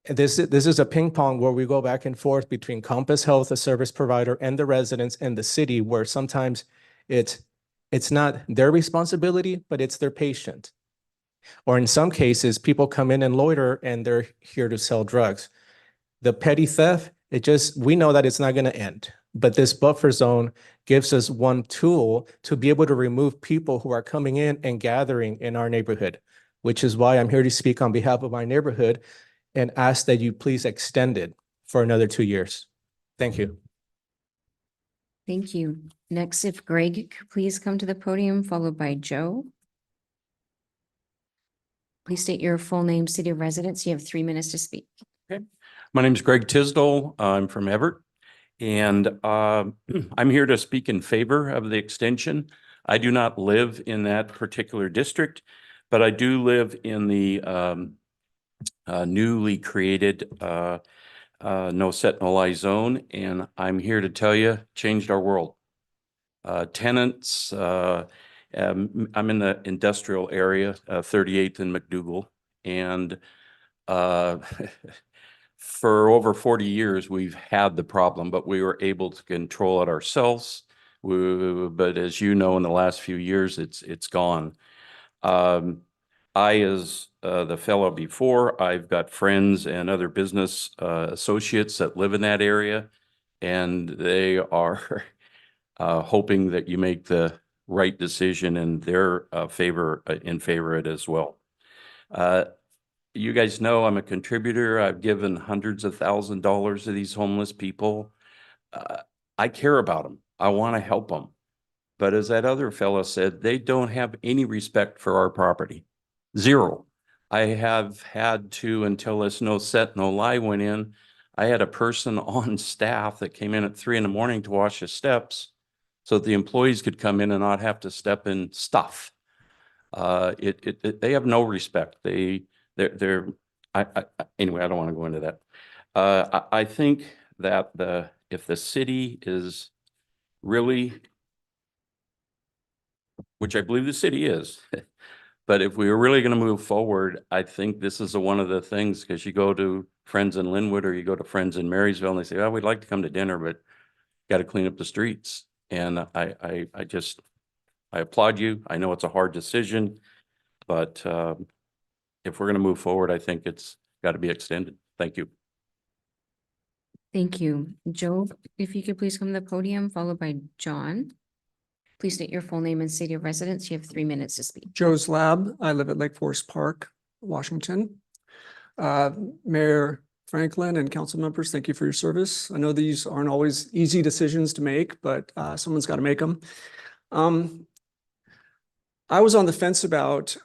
This is a ping pong where we go back and forth between Compass Health, the service provider, and the residents and the city, where sometimes it's not their responsibility, but it's their patient. Or in some cases, people come in and loiter and they're here to sell drugs. The petty theft, we know that it's not going to end. But this buffer zone gives us one tool to be able to remove people who are coming in and gathering in our neighborhood, which is why I'm here to speak on behalf of my neighborhood and ask that you please extend it for another 2 years. Thank you. Thank you. Next, if Greg could please come to the podium, followed by Joe. Please state your full name, city of residence. You have 3 minutes to speak. Okay. My name is Greg Tisdall. I'm from Everett, and I'm here to speak in favor of the extension. I do not live in that particular district, But I do live in the newly created no set, no lie zone, and I'm here to tell you, changed our world. Tenants, I'm in the industrial area, 38th and McDougal, and for over 40 years, we've had the problem, but we were able to control it ourselves. But as you know, in the last few years, it's gone. I, as the fellow before, I've got friends and other business associates that live in that area, and they are hoping that you make the right decision in their favor of it as well. You guys know I'm a contributor. I've given hundreds of thousands of dollars to these homeless people. I care about them. I want to help them. But as that other fellow said, they don't have any respect for our property. Zero. I have had to, until this no set, no lie went in, I had a person on staff that came in at 3 a.m. to wash the steps so that the employees could come in and not have to step in stuff. They have no respect. Anyway, I don't want to go into that. I think that if the city is really, which I believe the city is, but if we are really going to move forward, I think this is one of the things, because you go to friends in Linwood or you go to friends in Marysville and they say, oh, we'd like to come to dinner, but got to clean up the streets. And I applaud you. I know it's a hard decision, but if we're going to move forward, I think it's got to be extended. Thank you. Thank you. Joe, if you could please come to the podium, followed by John. Please state your full name and city of residence. You have 3 minutes to speak. Joe's Lab. I live at Lake Forest Park, Washington. Mayor Franklin and council members, thank you for your service. I know these aren't always easy decisions to make, but someone's got to make them. I was on the fence about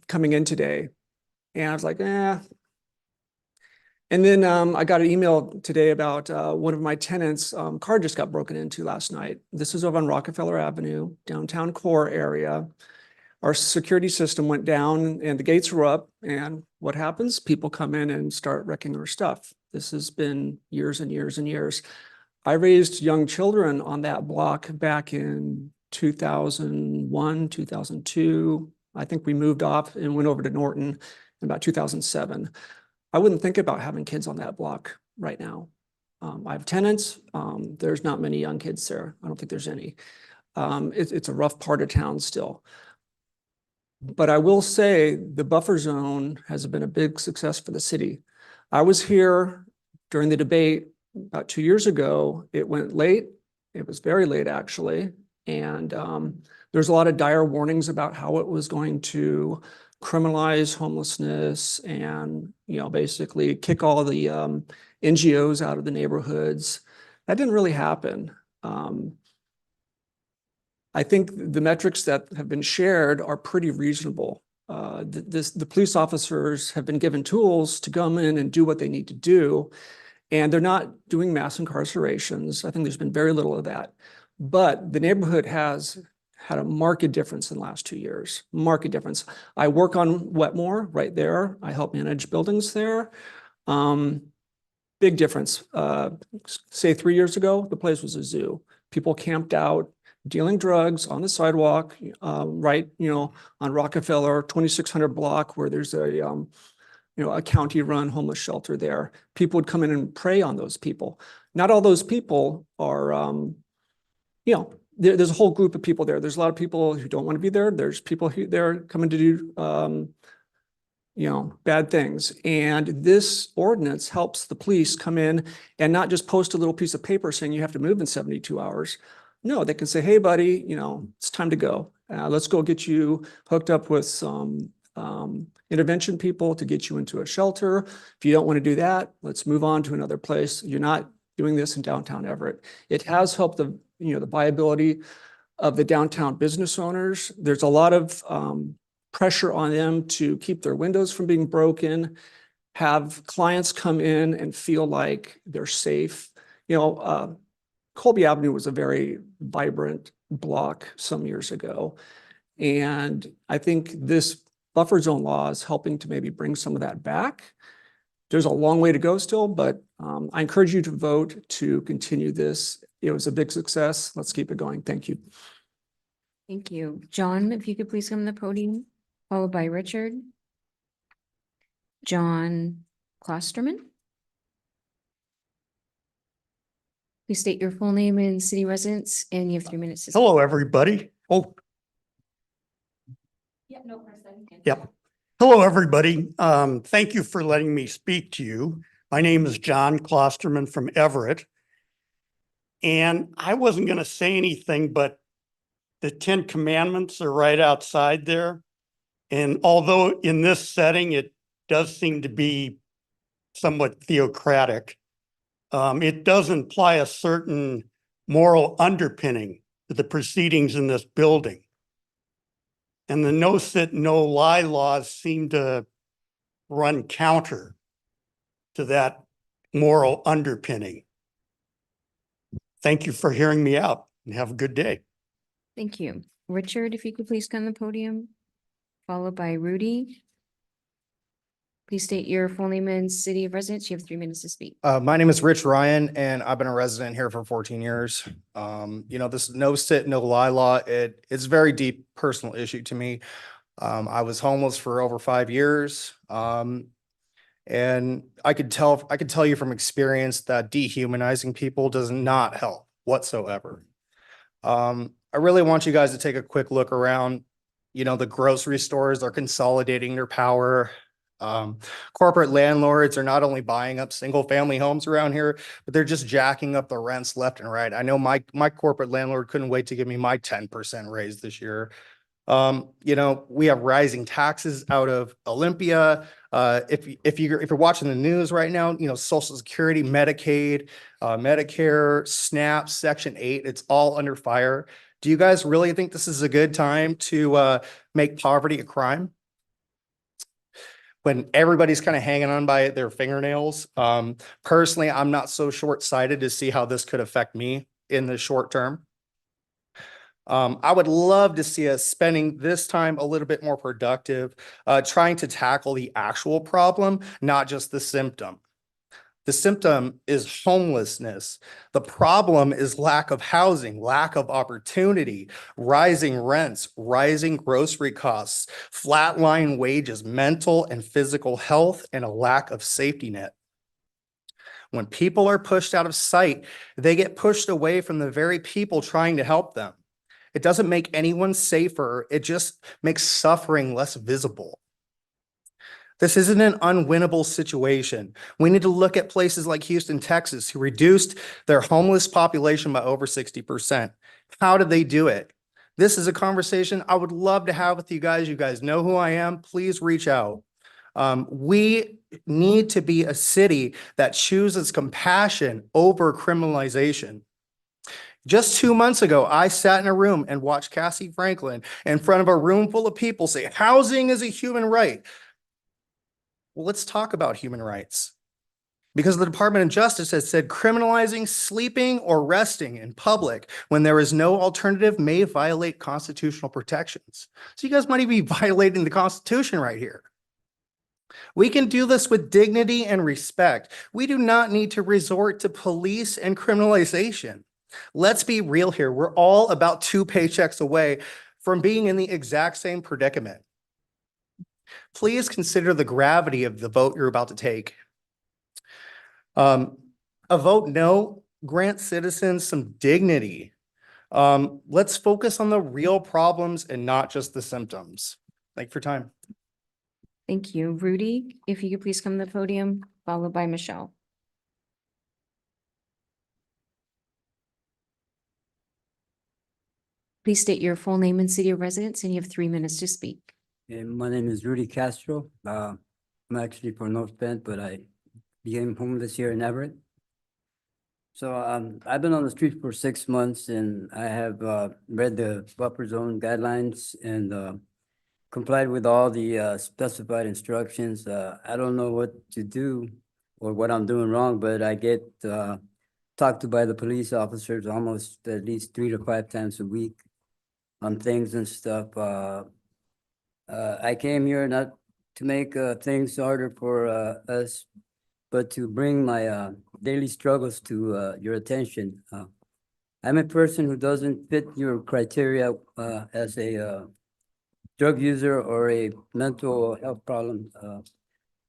coming in today, and I was like, eh. And then I got an email today about one of my tenants' car just got broken into last night. This is over on Rockefeller Avenue, downtown core area. Our security system went down and the gates were up. And what happens? People come in and start wrecking our stuff. This has been years and years and years. I raised young children on that block back in 2001, 2002. I think we moved off and went over to Norton in about 2007. I wouldn't think about having kids on that block right now. I have tenants. There's not many young kids there. I don't think there's any. It's a rough part of town still. But I will say the buffer zone has been a big success for the city. I was here during the debate about 2 years ago. It went late. It was very late, actually. And there's a lot of dire warnings about how it was going to criminalize homelessness and, basically kick all the NGOs out of the neighborhoods. That didn't really happen. I think the metrics that have been shared are pretty reasonable. The police officers have been given tools to come in and do what they need to do, and they're not doing mass incarcerations. I think there's been very little of that. But the neighborhood has had a marked difference in the last 2 years, marked difference. I work on Wetmore right there. I help manage buildings there. Big difference. Say 3 years ago, the place was a zoo. People camped out, dealing drugs on the sidewalk, right, on Rockefeller, 2600 block, where there's a county-run homeless shelter there. People would come in and prey on those people. Not all those people are, there's a whole group of people there. There's a lot of people who don't want to be there. There's people who they're coming to do, bad things. And this ordinance helps the police come in and not just post a little piece of paper saying you have to move in 72 hours. No, they can say, hey, buddy, it's time to go. Let's go get you hooked up with some intervention people to get you into a shelter. If you don't want to do that, let's move on to another place. You're not doing this in downtown Everett. It has helped the viability of the downtown business owners. There's a lot of pressure on them to keep their windows from being broken, have clients come in and feel like they're safe. Colby Avenue was a very vibrant block some years ago. And I think this buffer zone laws helping to maybe bring some of that back. There's a long way to go still, but I encourage you to vote to continue this. It was a big success. Let's keep it going. Thank you. Thank you. John, if you could please come to the podium, followed by Richard. John Klosterman. Please state your full name and city residence, and you have 3 minutes to speak. Hello, everybody. Oh, Yeah, no, press that again. yep. Hello, everybody. Thank you for letting me speak to you. My name is John Klosterman from Everett. And I wasn't going to say anything, but the 10 Commandments are right outside there. And although in this setting, it does seem to be somewhat theocratic, it does imply a certain moral underpinning to the proceedings in this building. And the no sit, no lie laws seem to run counter to that moral underpinning. Thank you for hearing me out and have a good day. Thank you. Richard, if you could please come to the podium, followed by Rudy. Please state your full name and city of residence. You have 3 minutes to speak. My name is Rich Ryan, and I've been a resident here for 14 years. This no sit, no lie law, it's a very deep personal issue to me. I was homeless for over 5 years. And I could tell you from experience that dehumanizing people does not help whatsoever. I really want you guys to take a quick look around. The grocery stores are consolidating their power. Corporate landlords are not only buying up single family homes around here, but they're just jacking up the rents left and right. I know my corporate landlord couldn't wait to give me my 10% raise this year. We have rising taxes out of Olympia. If you're watching the news right now, Social Security, Medicaid, Medicare, SNAP, Section 8, it's all under fire. Do you guys really think this is a good time to make poverty a crime? When everybody's kind of hanging on by their fingernails. Personally, I'm not so short-sighted to see how this could affect me in the short term. I would love to see us spending this time a little bit more productive, trying to tackle the actual problem, not just the symptom. The symptom is homelessness. The problem is lack of housing, lack of opportunity, rising rents, rising grocery costs, flatline wages, mental and physical health, and a lack of safety net. When people are pushed out of sight, they get pushed away from the very people trying to help them. It doesn't make anyone safer. It just makes suffering less visible. This isn't an unwinnable situation. We need to look at places like Houston, Texas, who reduced their homeless population by over 60%. How did they do it? This is a conversation I would love to have with you guys. You guys know who I am. Please reach out. We need to be a city that chooses compassion over criminalization. Just 2 months ago, I sat in a room and watched Cassie Franklin in front of a room full of people say, housing is a human right. Well, let's talk about human rights. Because the Department of Justice has said criminalizing sleeping or resting in public when there is no alternative may violate constitutional protections. So you guys might even be violating the Constitution right here. We can do this with dignity and respect. We do not need to resort to police and criminalization. Let's be real here. We're all about 2 paychecks away from being in the exact same predicament. Please consider the gravity of the vote you're about to take. A vote no grants citizens some dignity. Let's focus on the real problems and not just the symptoms. Thank you for your time. Thank you. Rudy, if you could please come to the podium, followed by Michelle. Please state your full name and city of residence, and you have 3 minutes to speak. My name is Rudy Castro. I'm actually from North Bend, but I became homeless here in Everett. So I've been on the street for 6 months, and I have read the buffer zone guidelines and complied with all the specified instructions. I don't know what to do or what I'm doing wrong, but I get talked to by the police officers almost at least 3 to 5 times a week on things and stuff. I came here not to make things harder for us, but to bring my daily struggles to your attention. I'm a person who doesn't fit your criteria as a drug user or a mental health problem.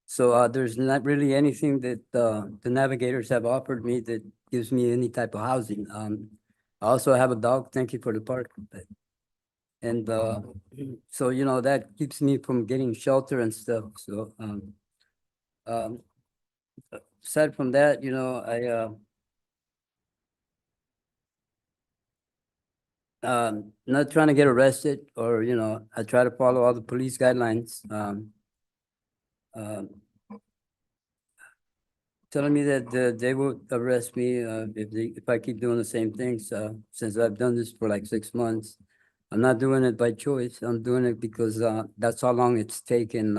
So there's not really anything that the navigators have offered me that gives me any type of housing. I also have a dog. Thank you for the park. And so, you know, that keeps me from getting shelter and stuff. So um, aside from that, you know, not trying to get arrested or, you know, I try to follow all the police guidelines. Um, telling me that they will arrest me if I keep doing the same things since I've done this for like 6 months. I'm not doing it by choice. I'm doing it because that's how long it's taken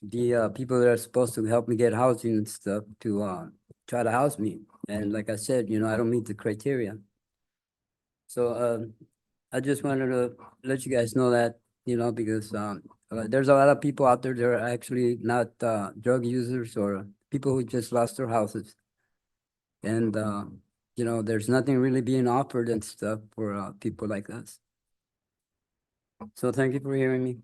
the people that are supposed to help me get housing and stuff to try to house me. And like I said, you know, I don't meet the criteria. So I just wanted to let you guys know that, you know, because there's a lot of people out there that are actually not drug users or people who just lost their houses. And, you know, there's nothing really being offered and stuff for people like us. So thank you for hearing me.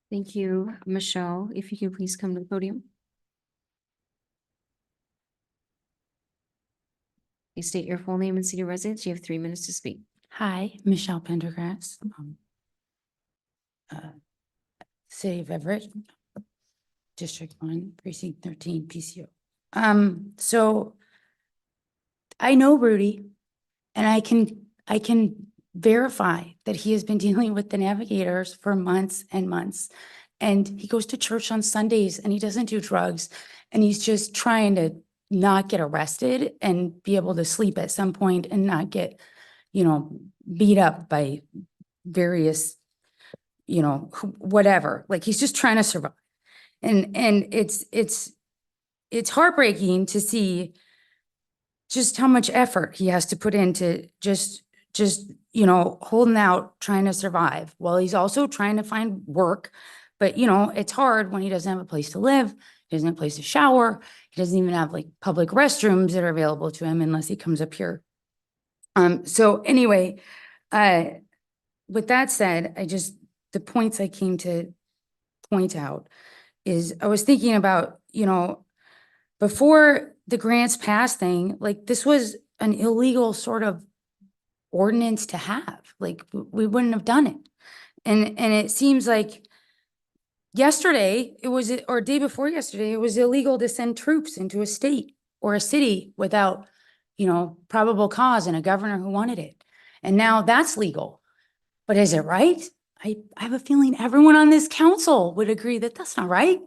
Thank you, Michelle. If you can please come to the podium. You state your full name and city of residence. You have 3 minutes to speak. Hi, Michelle Pendergrass. City of Everett, District 1, Precinct 13, PCO. So I know Rudy, and I can verify that he has been dealing with the navigators for months and months. And he goes to church on Sundays and he doesn't do drugs. And he's just trying to not get arrested and be able to sleep at some point and not get, you know, beat up by various, you know, whatever. Like he's just trying to survive. And it's heartbreaking to see just how much effort he has to put into just, you know, holding out, trying to survive while he's also trying to find work. But, you know, it's hard when he doesn't have a place to live. He doesn't have a place to shower. He doesn't even have like public restrooms that are available to him unless he comes up here. So anyway, with that said, the points I came to point out is I was thinking about, you know, before the grants pass thing, like this was an illegal sort of ordinance to have, like we wouldn't have done it. And it seems like yesterday it was, or day before yesterday, it was illegal to send troops into a state or a city without, you know, probable cause and a governor who wanted it. And now that's legal. But is it right? I have a feeling everyone on this council would agree that that's not right.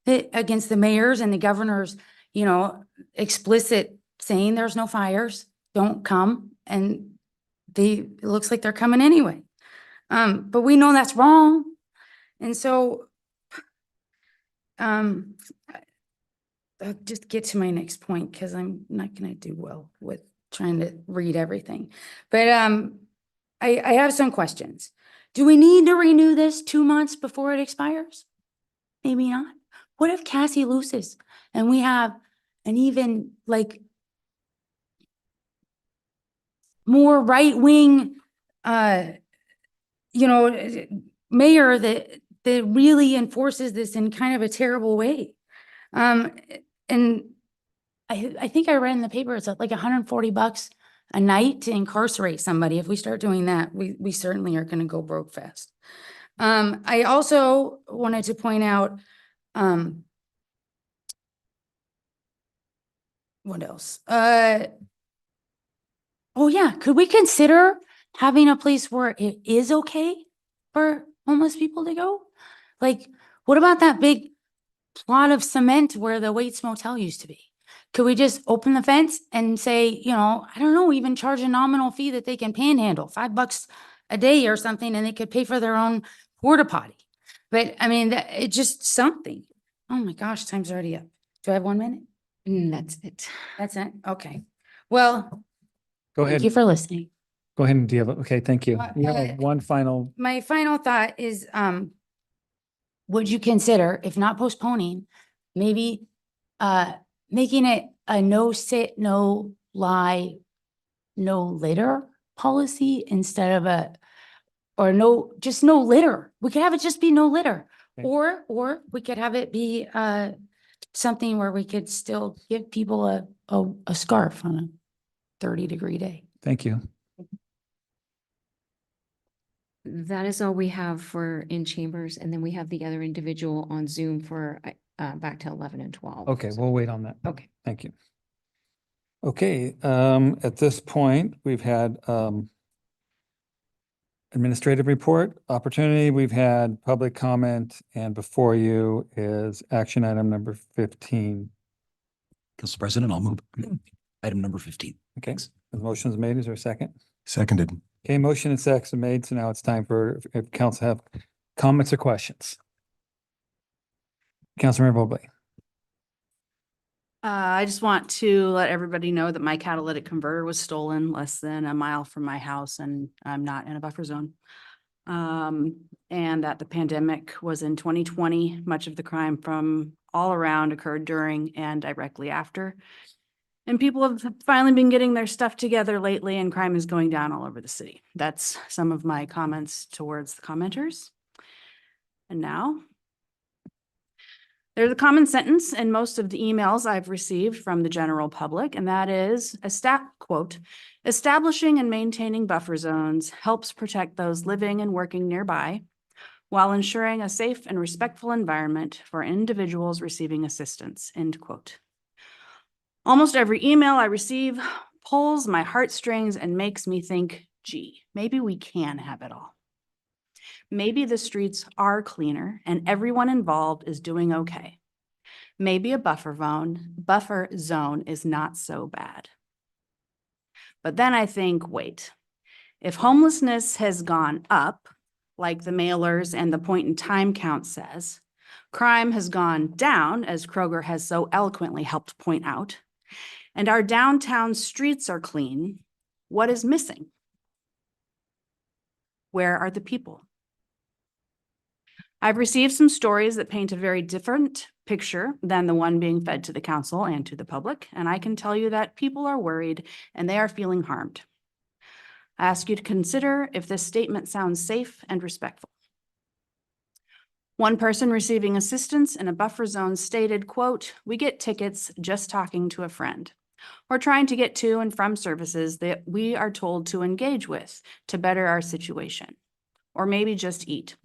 That against the mayors and the governors, you know, explicit saying there's no fires, don't come. And it looks like they're coming anyway. But we know that's wrong. And so I'll just get to my next point because I'm not going to do well with trying to read everything. But I have some questions. Do we need to renew this 2 months before it expires? Maybe not. What if Cassie loses and we have an even like more right-wing, you know, mayor that really enforces this in kind of a terrible way? And I think I read in the paper, it's like $140 a night to incarcerate somebody. If we start doing that, we certainly are going to go broke fast. I also wanted to point out, what else? Oh yeah, could we consider having a place where it is okay for homeless people to go? Like, what about that big plot of cement where the Waits Motel used to be? Could we just open the fence and say, you know, I don't know, even charge a nominal fee that they can panhandle, $5 a day or something, and they could pay for their own porta potty. But I mean, it's just something. Oh my gosh, time's already up. Do I have 1 minute? That's it. That's it? Okay. Well, Go thank ahead. you for listening. Go ahead and do you have, okay, thank you. You have Uh, one final, My final thought is, would you consider, if not postponing, maybe making it a no sit, no lie, no litter policy instead of or no, just no litter. We could have it just be no litter. Okay. Or we could have it be something where we could still give people a scarf on a 30-degree day. thank you. That is all we have for in chambers, and then we have the other individual on Zoom for back to 11 and 12. Okay, we'll wait on that. Okay. Thank you. Okay, at this point, we've had administrative report opportunity, we've had public comment, and before you is action item number 15. Council President, I'll move item number 15. Okay, the motion is made. Is there a second? Seconded. Okay, motion and second made. So now it's time for if council have comments or questions. Councilmember Mobley. I just want to let everybody know that my catalytic converter was stolen less than a mile from my house and I'm not in a buffer zone. And that the pandemic was in 2020. Much of the crime from all around occurred during and directly after. And people have finally been getting their stuff together lately and crime is going down all over the city. That's some of my comments towards the commenters. And now there's a common sentence in most of the emails I've received from the general public, and that is quote, establishing and maintaining buffer zones helps protect those living and working nearby while ensuring a safe and respectful environment for individuals receiving assistance, end quote. Almost every email I receive pulls my heartstrings and makes me think, gee, maybe we can have it all. Maybe the streets are cleaner and everyone involved is doing okay. Maybe a buffer zone is not so bad. But then I think, wait, if homelessness has gone up, like the mailers and the point in time count says, crime has gone down, as Kroger has so eloquently helped point out, and our downtown streets are clean, what is missing? Where are the people? I've received some stories that paint a very different picture than the one being fed to the council and to the public, and I can tell you that people are worried and they are feeling harmed. I ask you to consider if this statement sounds safe and respectful. One person receiving assistance in a buffer zone stated, quote, we get tickets just talking to a friend or trying to get to and from services that we are told to engage with to better our situation, or maybe just eat.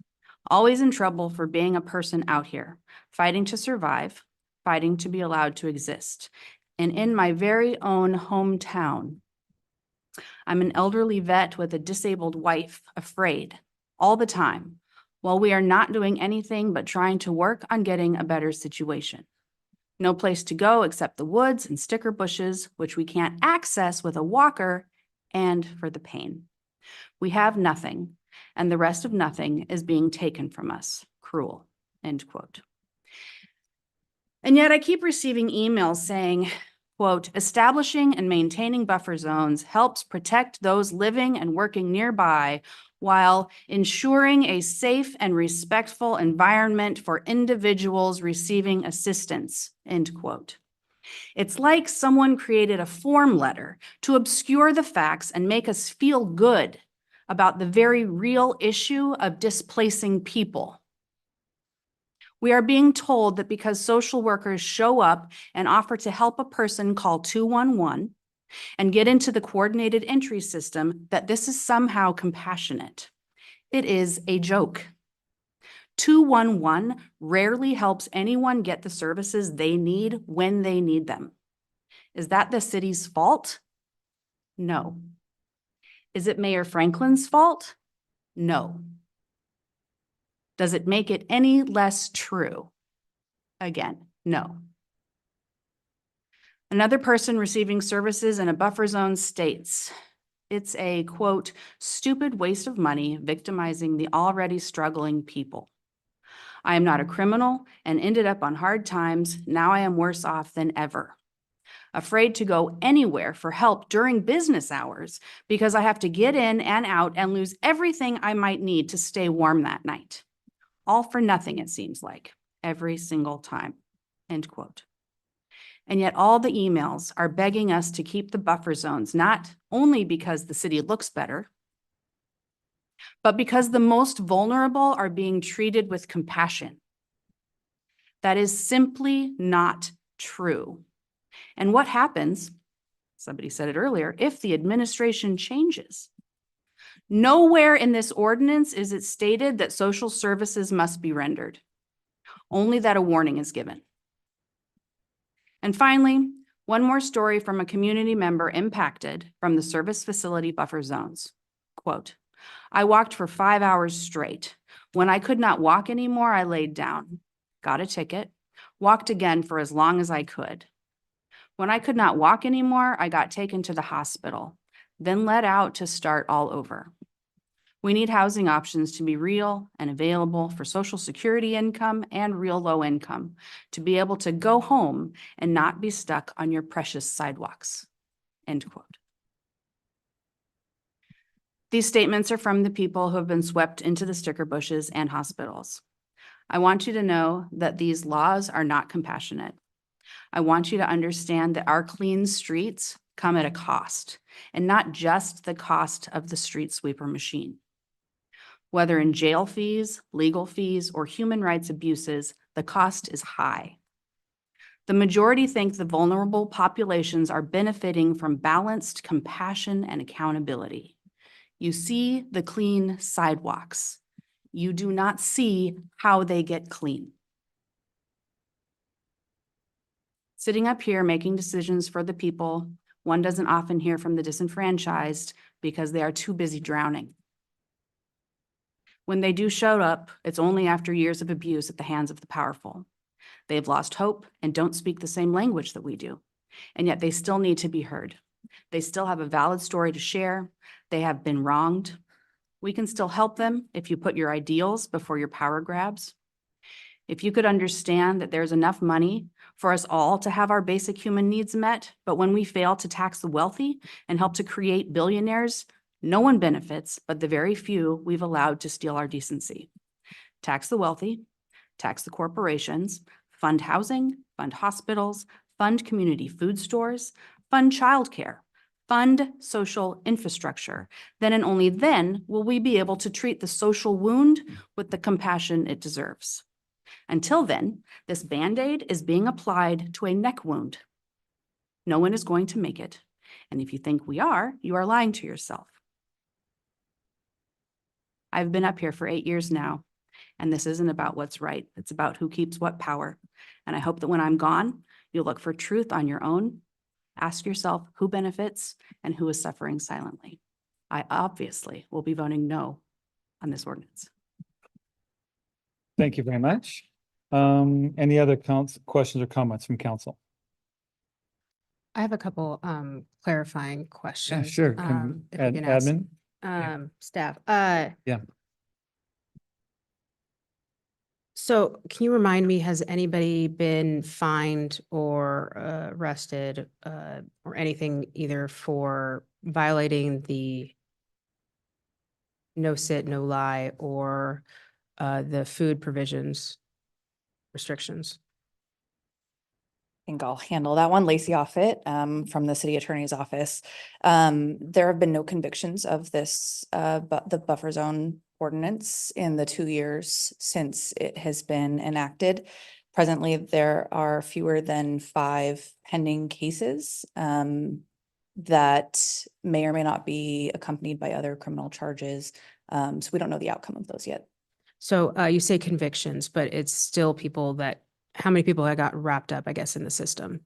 Always in trouble for being a person out here, fighting to survive, fighting to be allowed to exist. And in my very own hometown, I'm an elderly vet with a disabled wife, afraid all the time, while we are not doing anything but trying to work on getting a better situation. No place to go except the woods and sticker bushes, which we can't access with a walker, and for the pain. We have nothing, and the rest of nothing is being taken from us. Cruel, end quote. And yet I keep receiving emails saying, quote, establishing and maintaining buffer zones helps protect those living and working nearby while ensuring a safe and respectful environment for individuals receiving assistance, end quote. It's like someone created a form letter to obscure the facts and make us feel good about the very real issue of displacing people. We are being told that because social workers show up and offer to help a person call 211 and get into the coordinated entry system, that this is somehow compassionate. It is a joke. 211 rarely helps anyone get the services they need when they need them. Is that the city's fault? No. Is it Mayor Franklin's fault? No. Does it make it any less true? Again, no. Another person receiving services in a buffer zone states, it's a, quote, stupid waste of money victimizing the already struggling people. I am not a criminal and ended up on hard times. Now I am worse off than ever. afraid to go anywhere for help during business hours because I have to get in and out and lose everything I might need to stay warm that night. All for nothing, it seems like, every single time." End quote. And yet all the emails are begging us to keep the buffer zones, not only because the city looks better, but because the most vulnerable are being treated with compassion. That is simply not true. And what happens, somebody said it earlier, if the administration changes? Nowhere in this ordinance is it stated that social services must be rendered, only that a warning is given. And finally, one more story from a community member impacted from the service facility buffer zones. Quote, "I walked for 5 hours straight. When I could not walk anymore, I laid down, got a ticket, walked again for as long as I could. When I could not walk anymore, I got taken to the hospital, then let out to start all over. We need housing options to be real and available for Social Security income and real low income, to be able to go home and not be stuck on your precious sidewalks." End quote. These statements are from the people who have been swept into the sticker bushes and hospitals. I want you to know that these laws are not compassionate. I want you to understand that our clean streets come at a cost, and not just the cost of the street sweeper machine. Whether in jail fees, legal fees, or human rights abuses, the cost is high. The majority think the vulnerable populations are benefiting from balanced compassion and accountability. You see the clean sidewalks. You do not see how they get clean. Sitting up here making decisions for the people, one doesn't often hear from the disenfranchised because they are too busy drowning. When they do show up, it's only after years of abuse at the hands of the powerful. They've lost hope and don't speak the same language that we do, and yet they still need to be heard. They still have a valid story to share. They have been wronged. We can still help them if you put your ideals before your power grabs. If you could understand that there's enough money for us all to have our basic human needs met, but when we fail to tax the wealthy and help to create billionaires, no one benefits but the very few we've allowed to steal our decency. Tax the wealthy, tax the corporations, fund housing, fund hospitals, fund community food stores, fund childcare, fund social infrastructure. Then and only then will we be able to treat the social wound with the compassion it deserves. Until then, this Band-Aid is being applied to a neck wound. No one is going to make it. And if you think we are, you are lying to yourself. I've been up here for 8 years now, and this isn't about what's right. It's about who keeps what power. And I hope that when I'm gone, you'll look for truth on your own. Ask yourself who benefits and who is suffering silently. I obviously will be voting no on this ordinance. Thank you very much. Any other questions or comments from council? I have a couple clarifying questions. Yeah, sure. If we can ask, Admin? staff. Yeah. So can you remind me, has anybody been fined or arrested or anything either for violating the no sit, no lie or the food provisions restrictions? I think I'll handle that one. Lacey Offit from the city attorney's office. There have been no convictions of this, but the buffer zone ordinance in the 2 years since it has been enacted. Presently, there are fewer than 5 pending cases that may or may not be accompanied by other criminal charges. So we don't know the outcome of those yet. So you say convictions, but it's still people that, how many people that got wrapped up, I guess, in the system?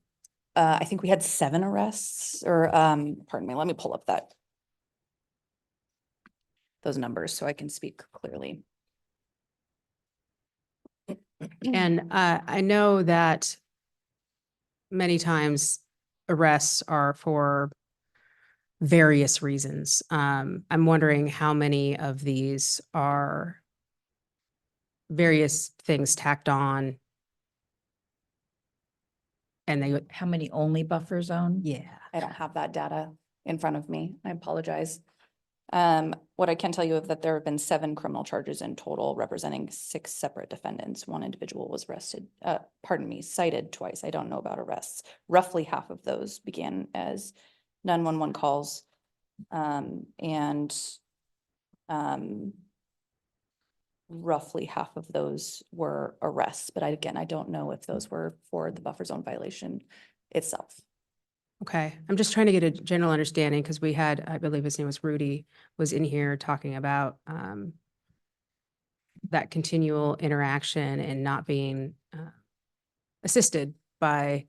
I think we had 7 arrests or, pardon me, let me pull up those numbers so I can speak clearly. And I know that many times arrests are for various reasons. I'm wondering how many of these are various things tacked on And they, How many only buffer zone? yeah. I don't have that data in front of me. I apologize. What I can tell you is that there have been 7 criminal charges in total, representing 6 separate defendants. One individual was cited twice. I don't know about arrests. Roughly half of those began as 911 calls. Roughly half of those were arrests, but I don't know if those were for the buffer zone violation itself. Okay, I'm just trying to get a general understanding because we had, I believe his name was Rudy, was in here talking about that continual interaction and not being assisted by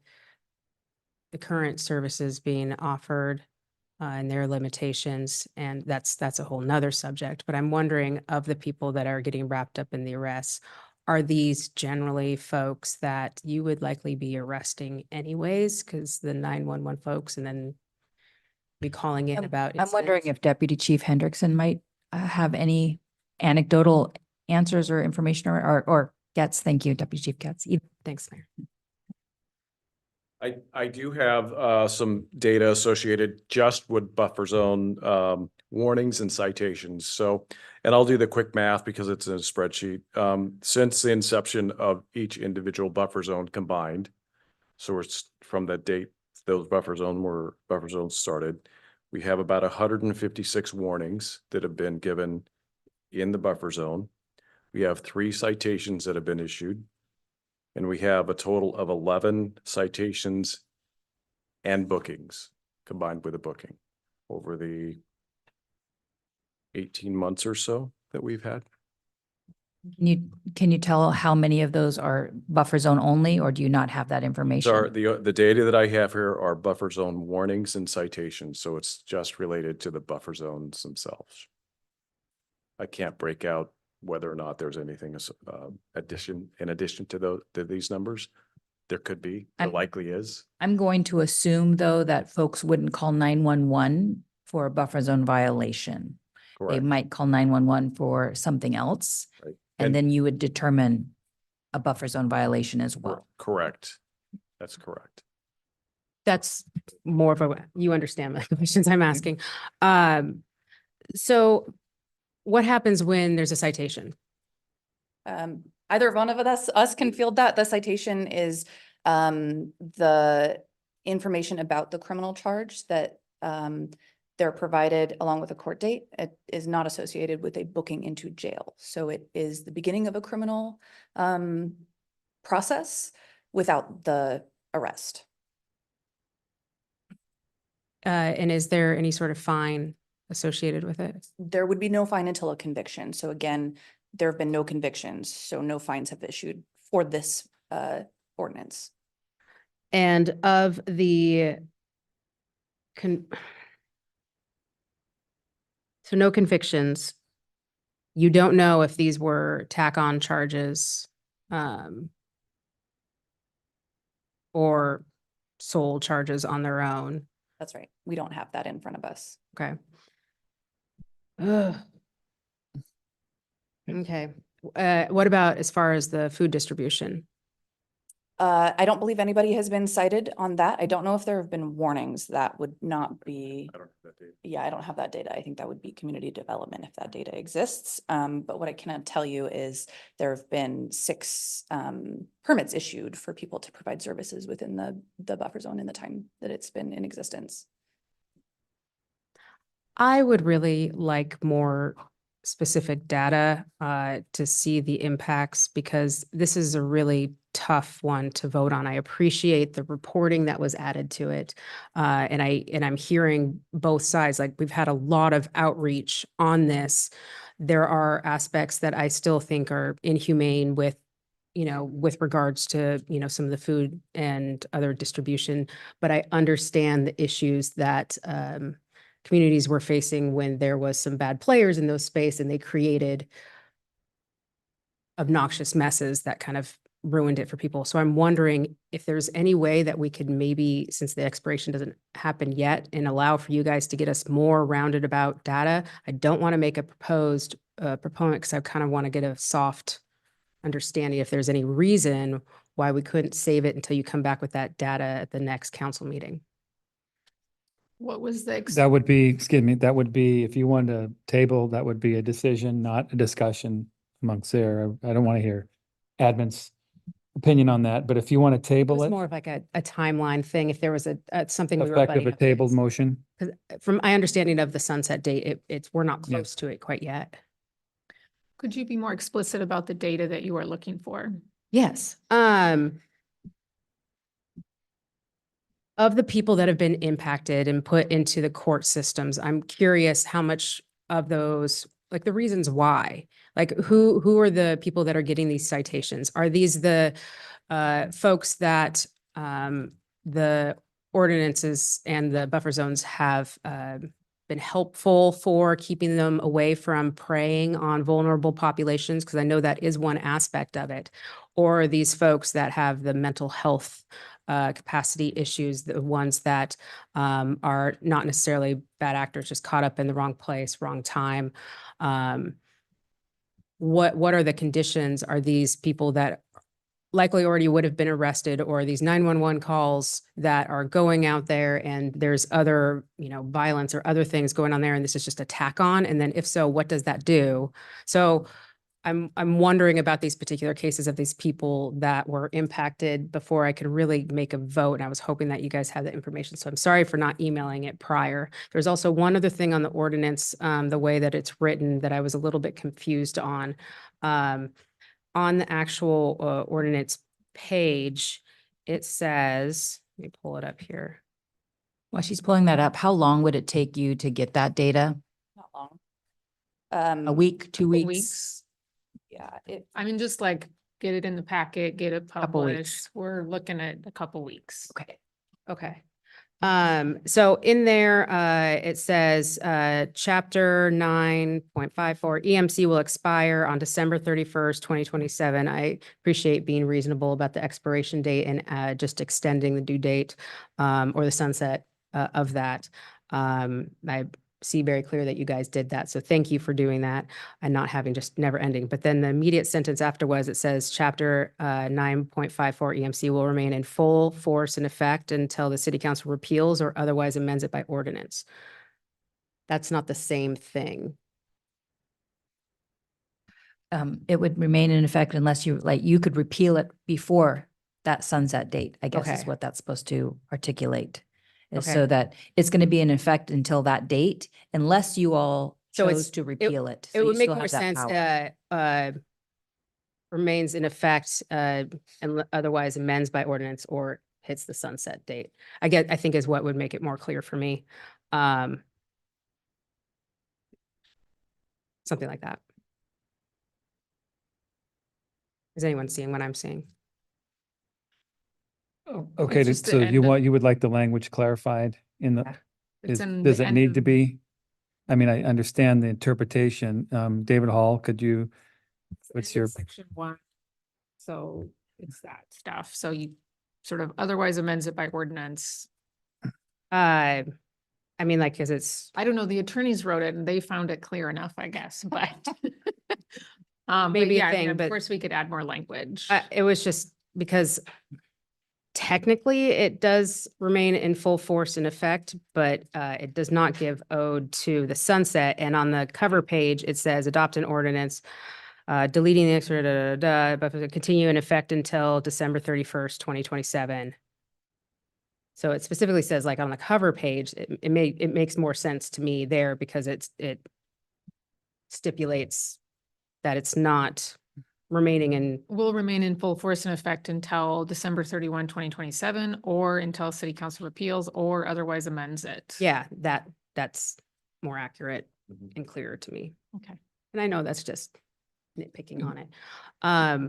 the current services being offered and their limitations. And that's a whole nother subject. But I'm wondering, of the people that are getting wrapped up in the arrests, are these generally folks that you would likely be arresting anyways? Because the 911 folks and then be calling in about. I'm wondering incidents? if Deputy Chief Hendrickson might have any anecdotal answers or information or Getz. Thank you, Deputy Chief Getz. Thanks, Mayor. I do have some data associated just with buffer zone warnings and citations. So, and I'll do the quick math because it's in a spreadsheet. Since the inception of each individual buffer zone combined, so it's from that date those buffer zones started, we have about 156 warnings that have been given in the buffer zone. We have 3 citations that have been issued. And we have a total of 11 citations and bookings combined with a booking over the 18 months or so that we've had. Can you tell how many of those are buffer zone only, or do you not have that information? So the data that I have here are buffer zone warnings and citations. So it's just related to the buffer zones themselves. I can't break out whether or not there's anything in addition to these numbers. There could be, there likely is. I'm going to assume, though, that folks wouldn't call 911 for a buffer zone violation. They Correct. might call 911 for something else. Right. And then you would determine a buffer zone violation as well. Correct. That's correct. That's more of a, you understand the questions I'm asking. So what happens when there's a citation? Either one of us can field that. The citation is the information about the criminal charge that they're provided along with a court date. It is not associated with a booking into jail. So it is the beginning of a criminal process without the arrest. And is there any sort of fine associated with it? There would be no fine until a conviction. So again, there have been no convictions, so no fines have issued for this ordinance. And of the so no convictions. You don't know if these were tack-on charges or sole charges on their own. That's right. We don't have that in front of us. Okay. Ugh. Okay. What about as far as the food distribution? I don't believe anybody has been cited on that. I don't know if there have been warnings. That would not be, I don't have that data. yeah, I don't have that data. I think that would be community development if that data exists. But what I cannot tell you is there have been 6 permits issued for people to provide services within the buffer zone in the time that it's been in existence. I would really like more specific data to see the impacts, because this is a really tough one to vote on. I appreciate the reporting that was added to it. And I'm hearing both sides. Like, we've had a lot of outreach on this. There are aspects that I still think are inhumane with regards to, some of the food and other distribution, but I understand the issues that communities were facing when there was some bad players in those space and they created obnoxious messes that kind of ruined it for people. So I'm wondering if there's any way that we could maybe, since the expiration doesn't happen yet, and allow for you guys to get us more rounded about data. I don't want to make a proponent, because I kind of want to get a soft understanding if there's any reason why we couldn't save it until you come back with that data at the next council meeting. What was the, That would be, excuse me, that would be, if you wanted to table, that would be a decision, not a discussion amongst there. I don't want to hear admin's opinion on that, but if you want to It table was it, more of like a timeline thing, if there was something we were effective butting a up tabled against. motion. 'Cause from my understanding of the sunset date, we're not close to it quite yet. could you be more explicit about the data that you are looking for? Yes. Of the people that have been impacted and put into the court systems, I'm curious how much of those, like the reasons why, like who are the people that are getting these citations? Are these the folks that the ordinances and the buffer zones have been helpful for keeping them away from preying on vulnerable populations? Because I know that is one aspect of it. Or are these folks that have the mental health capacity issues, the ones that are not necessarily bad actors, just caught up in the wrong place, wrong time? What are the conditions? Are these people that likely already would have been arrested, or these 911 calls that are going out there and there's other, violence or other things going on there, and this is just a tack on? And then if so, what does that do? So I'm wondering about these particular cases of these people that were impacted before I could really make a vote. And I was hoping that you guys had the information. So I'm sorry for not emailing it prior. There's also one other thing on the ordinance, the way that it's written, that I was a little bit confused on. On the actual ordinance page, it says, let me pull it up here. While she's pulling that up, how long would it take you to get that data? Not long. A week, 2 weeks? Weeks. Yeah, I mean, just like get it in the packet, get it Couple weeks. published. We're looking at a couple weeks. Okay. Okay. So in there, it says, chapter 9.54 EMC will expire on December 31st, 2027. I appreciate being reasonable about the expiration date and, just extending the due date, or the sunset, of that. I see very clear that you guys did that. So thank you for doing that and not having just never ending. But then the immediate sentence afterwards, it says chapter 9.54 EMC will remain in full force and effect until the city council repeals or otherwise amends it by ordinance. That's not the same thing. It would remain in effect unless you could repeal it before that sunset date, I guess is Okay. what that's supposed to articulate. Is Okay. so that it's going to be in effect until that date, unless you all So chose to repeal it. It So would you make still more have that sense, power. remains in effect, and otherwise amends by ordinance or hits the sunset date. I think is what would make it more clear for me. Something like that. Is anyone seeing what I'm seeing? Okay, It's just the so end of- you would like the language clarified in the, It's in does the it end need to of- be? I mean, I understand the interpretation. David Hall, what's your, Section 1. So it's that stuff. So you sort of otherwise amends it by ordinance. I mean, like, cause it's, I don't know, the attorneys wrote it and they found it clear enough, I guess, but. But Maybe a yeah, I mean, thing, of but- course we could add more language. it was just because technically it does remain in full force and effect, but it does not give ode to the sunset. And on the cover page, it says adopt an ordinance, deleting the extra, but continue in effect until December 31st, 2027. So it specifically says, like, on the cover page, it makes more sense to me there because it stipulates that it's not remaining in, Will remain in full force and effect until December 31, 2027, or until city council repeals or otherwise amends it. yeah, that's more accurate and clearer to me. Okay. And I know that's just nitpicking on it.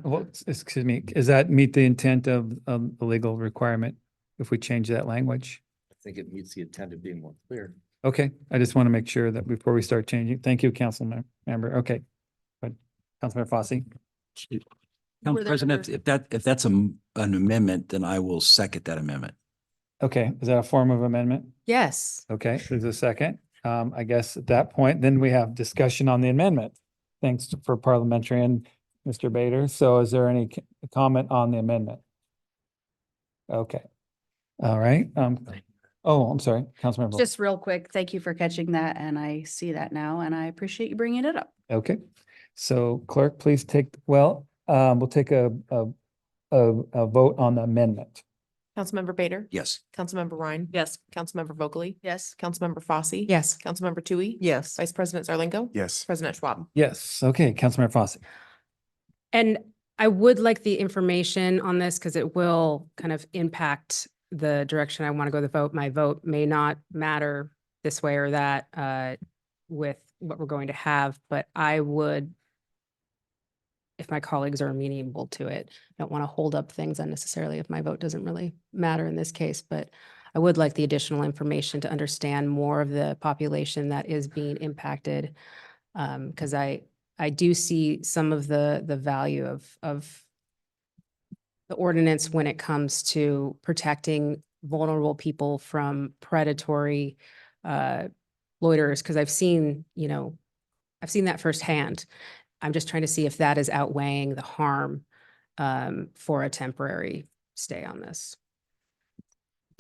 well, excuse me, does that meet the intent of the legal requirement if we change that language? I think it meets the intent of being more clear. Okay, I just want to make sure that before we start changing, thank you, council member. Okay. But Councilmember Fosse? Council Were there President, if that's an amendment, then I will second that amendment. Okay, is that a form of amendment? Yes. Okay, there's a second. I guess at that point, then we have discussion on the amendment. Thanks for parliamentarian Mr. Bader. So is there any comment on the amendment? Okay. All right. Oh, I'm sorry, Councilmember. Just real quick, thank you for catching that, and I see that now, and I appreciate you bringing it up. Okay. So clerk, please take, we'll take a vote on the amendment. Councilmember Bader. Yes. Councilmember Ryan. Yes. Councilmember Vogely. Yes. Councilmember Fosse. Yes. Councilmember Tui. Yes. Vice President Zarlingo. Yes. President Schwab. Yes. Okay, Councilmember Fosse. And I would like the information on this because it will kind of impact the direction I want to go to vote. My vote may not matter this way or that with what we're going to have, but I would, if my colleagues are amenable to it, I don't want to hold up things unnecessarily if my vote doesn't really matter in this case, but I would like the additional information to understand more of the population that is being impacted. Because I do see some of the value of the ordinance when it comes to protecting vulnerable people from predatory loiterers, because I've seen that firsthand. I'm just trying to see if that is outweighing the harm for a temporary stay on this.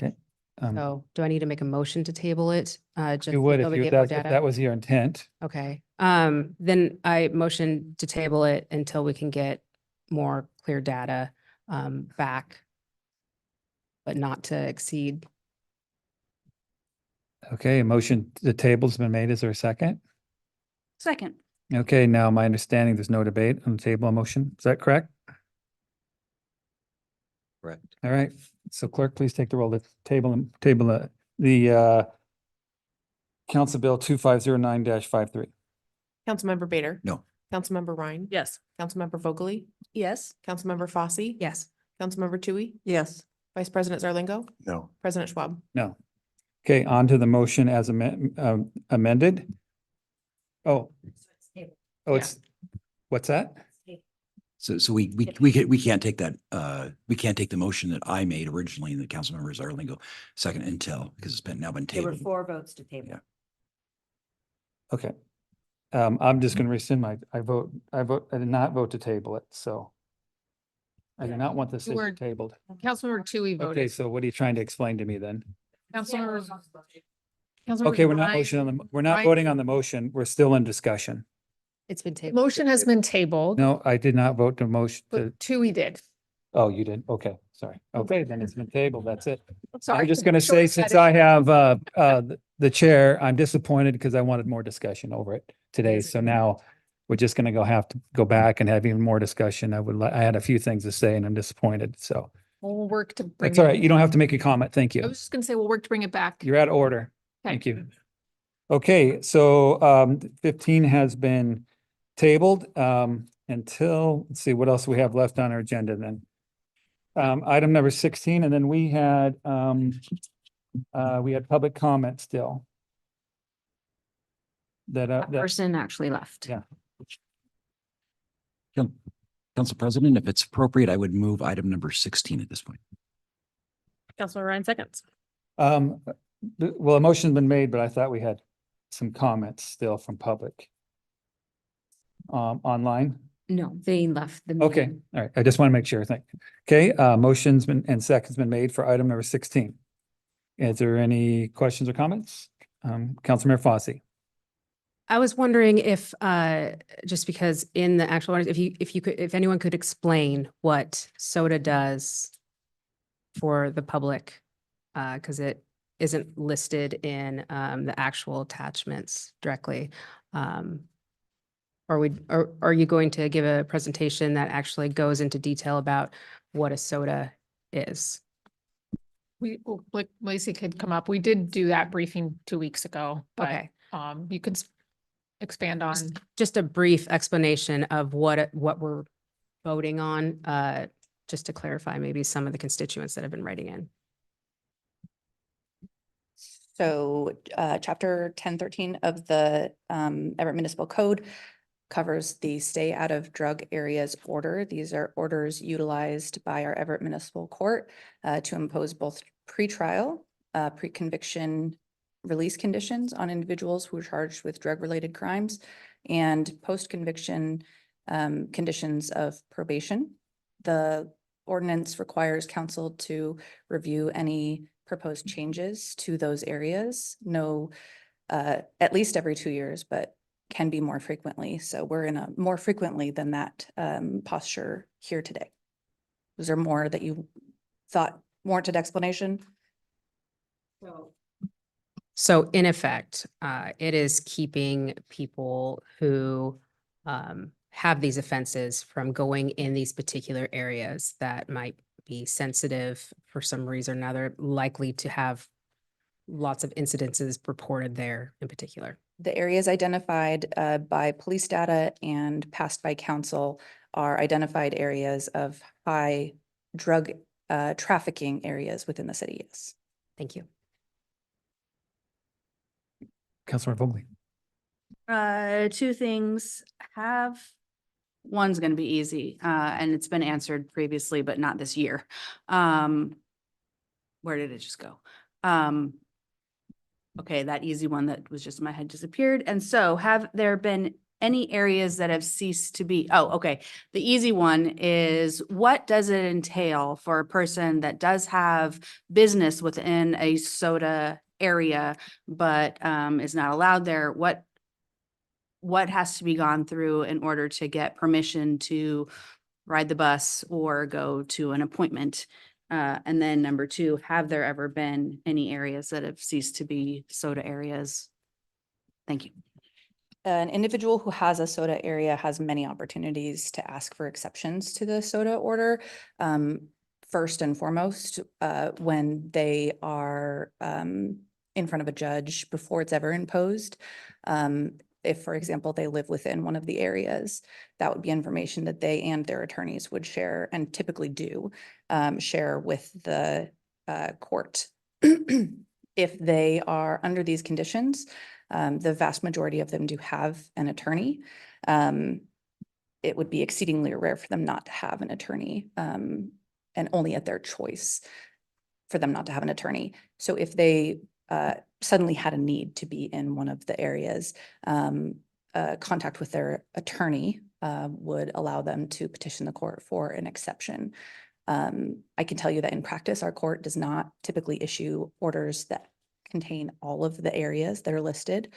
Okay. So do I need to make a motion to table it? Just You would so if we you, get more if data? that was your intent. Okay, then I motion to table it until we can get more clear data back, but not to exceed. Okay, a motion to the table's been made. Is there a second? Second. Okay, now my understanding, there's no debate on the table motion. Is that correct? Correct. All right, so clerk, please take the roll to table the Council Bill 2509-53. Councilmember Bader. No. Councilmember Ryan. Yes. Councilmember Vogely. Yes. Councilmember Fosse. Yes. Councilmember Tui. Yes. Vice President Zarlingo. No. President Schwab. No. Okay, on to the motion as amended. Oh, it's, what's that? So we can't take that, we can't take the motion that I made originally in the council members Zarlingo second until, because it's now been There were tabled. 4 votes to table. Yeah. Okay. I'm just going to rescind I did not vote to table it, so. I do not want this You were- issue tabled. Councilmember Tui Okay, voted. so what are you trying to explain to me then? Councilmember. Okay, we're not Ryan- we're not Ryan- voting on the motion. We're still in discussion. It's been The tabled. motion has been tabled, No, I did not vote to motion to, but Tui did. oh, you did? Okay, sorry. Okay, then it's been tabled. That's it. Sorry. I'm just gonna say, since I have the chair, I'm disappointed because I wanted more discussion over it today. So now we're just gonna have to go back and have even more discussion. I had a few things to say and I'm disappointed, so. We'll work to bring. That's all right. it- You don't have to make a comment. Thank I you. was just gonna say, we'll work to bring it back. You're out of order. Okay. Thank you. Okay, so 15 has been tabled until, let's see, what else we have left on our agenda then. Item number 16, and then we had public comment still. That person actually left. Yeah. Council President, if it's appropriate, I would move item number 16 at this point. Councilmember Ryan seconds. Well, a motion's been made, but I thought we had some comments still from public. Online. No, they left the Okay, meeting. all right. I just want to make sure. Thank you. Okay, motion's been and second's been made for item number 16. Is there any questions or comments? Councilmember Fosse. I was wondering if, just because in the actual, if anyone could explain what SOTA does for the public, because it isn't listed in the actual attachments directly. Are you going to give a presentation that actually goes into detail about what a SOTA is? Like Lacey could come up. We did do that briefing 2 weeks ago, but Okay. You could expand on. Just a brief explanation of what we're voting on, just to clarify maybe some of the constituents that have been writing in. So chapter 1013 of the Everett Municipal Code covers the stay out of drug areas order. These are orders utilized by our Everett Municipal Court to impose both pretrial, pre-conviction release conditions on individuals who are charged with drug-related crimes and post-conviction conditions of probation. The ordinance requires council to review any proposed changes to those areas. No, at least every 2 years, but can be more frequently. So we're in a more frequently than that posture here today. Was there more that you thought warranted explanation? So in effect, it is keeping people who have these offenses from going in these particular areas that might be sensitive for some reason or another, likely to have lots of incidences reported there in particular. The areas identified by police data and passed by council are identified areas of high drug trafficking areas within the city. Yes. Thank you. Councilor Vogely. Two things. One's gonna be easy, and it's been answered previously, but not this year. Where did it just go? Okay, that easy one that was just in my head disappeared. And so have there been any areas that have ceased to be? Oh, okay. The easy one is, what does it entail for a person that does have business within a soda area, but is not allowed there? What has to be gone through in order to get permission to ride the bus or go to an appointment? And then number two, have there ever been any areas that have ceased to be soda areas? Thank you. An individual who has a soda area has many opportunities to ask for exceptions to the soda order. First and foremost, when they are in front of a judge before it's ever imposed. If, for example, they live within one of the areas, that would be information that they and their attorneys would share, and typically do share with the court. If they are under these conditions, the vast majority of them do have an attorney. It would be exceedingly rare for them not to have an attorney, and only at their choice for them not to have an attorney. So if they suddenly had a need to be in one of the areas, contact with their attorney would allow them to petition the court for an exception. I can tell you that in practice, our court does not typically issue orders that contain all of the areas that are listed.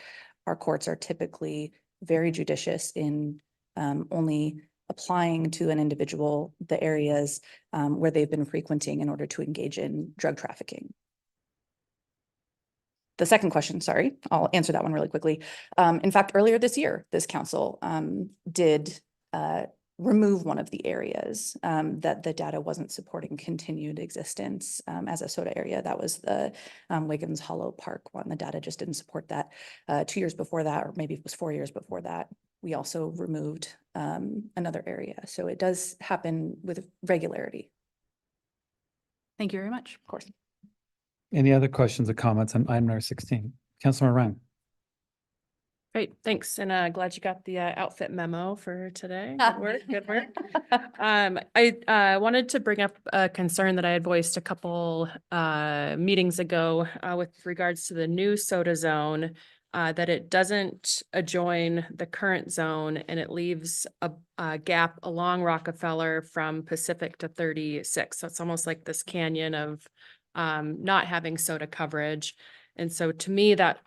Our courts are typically very judicious in only applying to an individual the areas where they've been frequenting in order to engage in drug trafficking. The second question, sorry, I'll answer that one really quickly. In fact, earlier this year, this council did remove one of the areas that the data wasn't supporting continued existence as a soda area. That was the Wiggins Hollow Park one. The data just didn't support that. 2 years before that, or maybe it was 4 years before that, we also removed another area. So it does happen with regularity. Thank you very much. Of course. Any other questions or comments on item number 16? Councilor Ryan. Great, thanks. And glad you got the outfit memo for today. Good work, good work. I wanted to bring up a concern that I had voiced a couple meetings ago with regards to the new soda zone, that it doesn't adjoin the current zone, and it leaves a gap along Rockefeller from Pacific to 36. So it's almost like this canyon of not having soda coverage. And so to me, that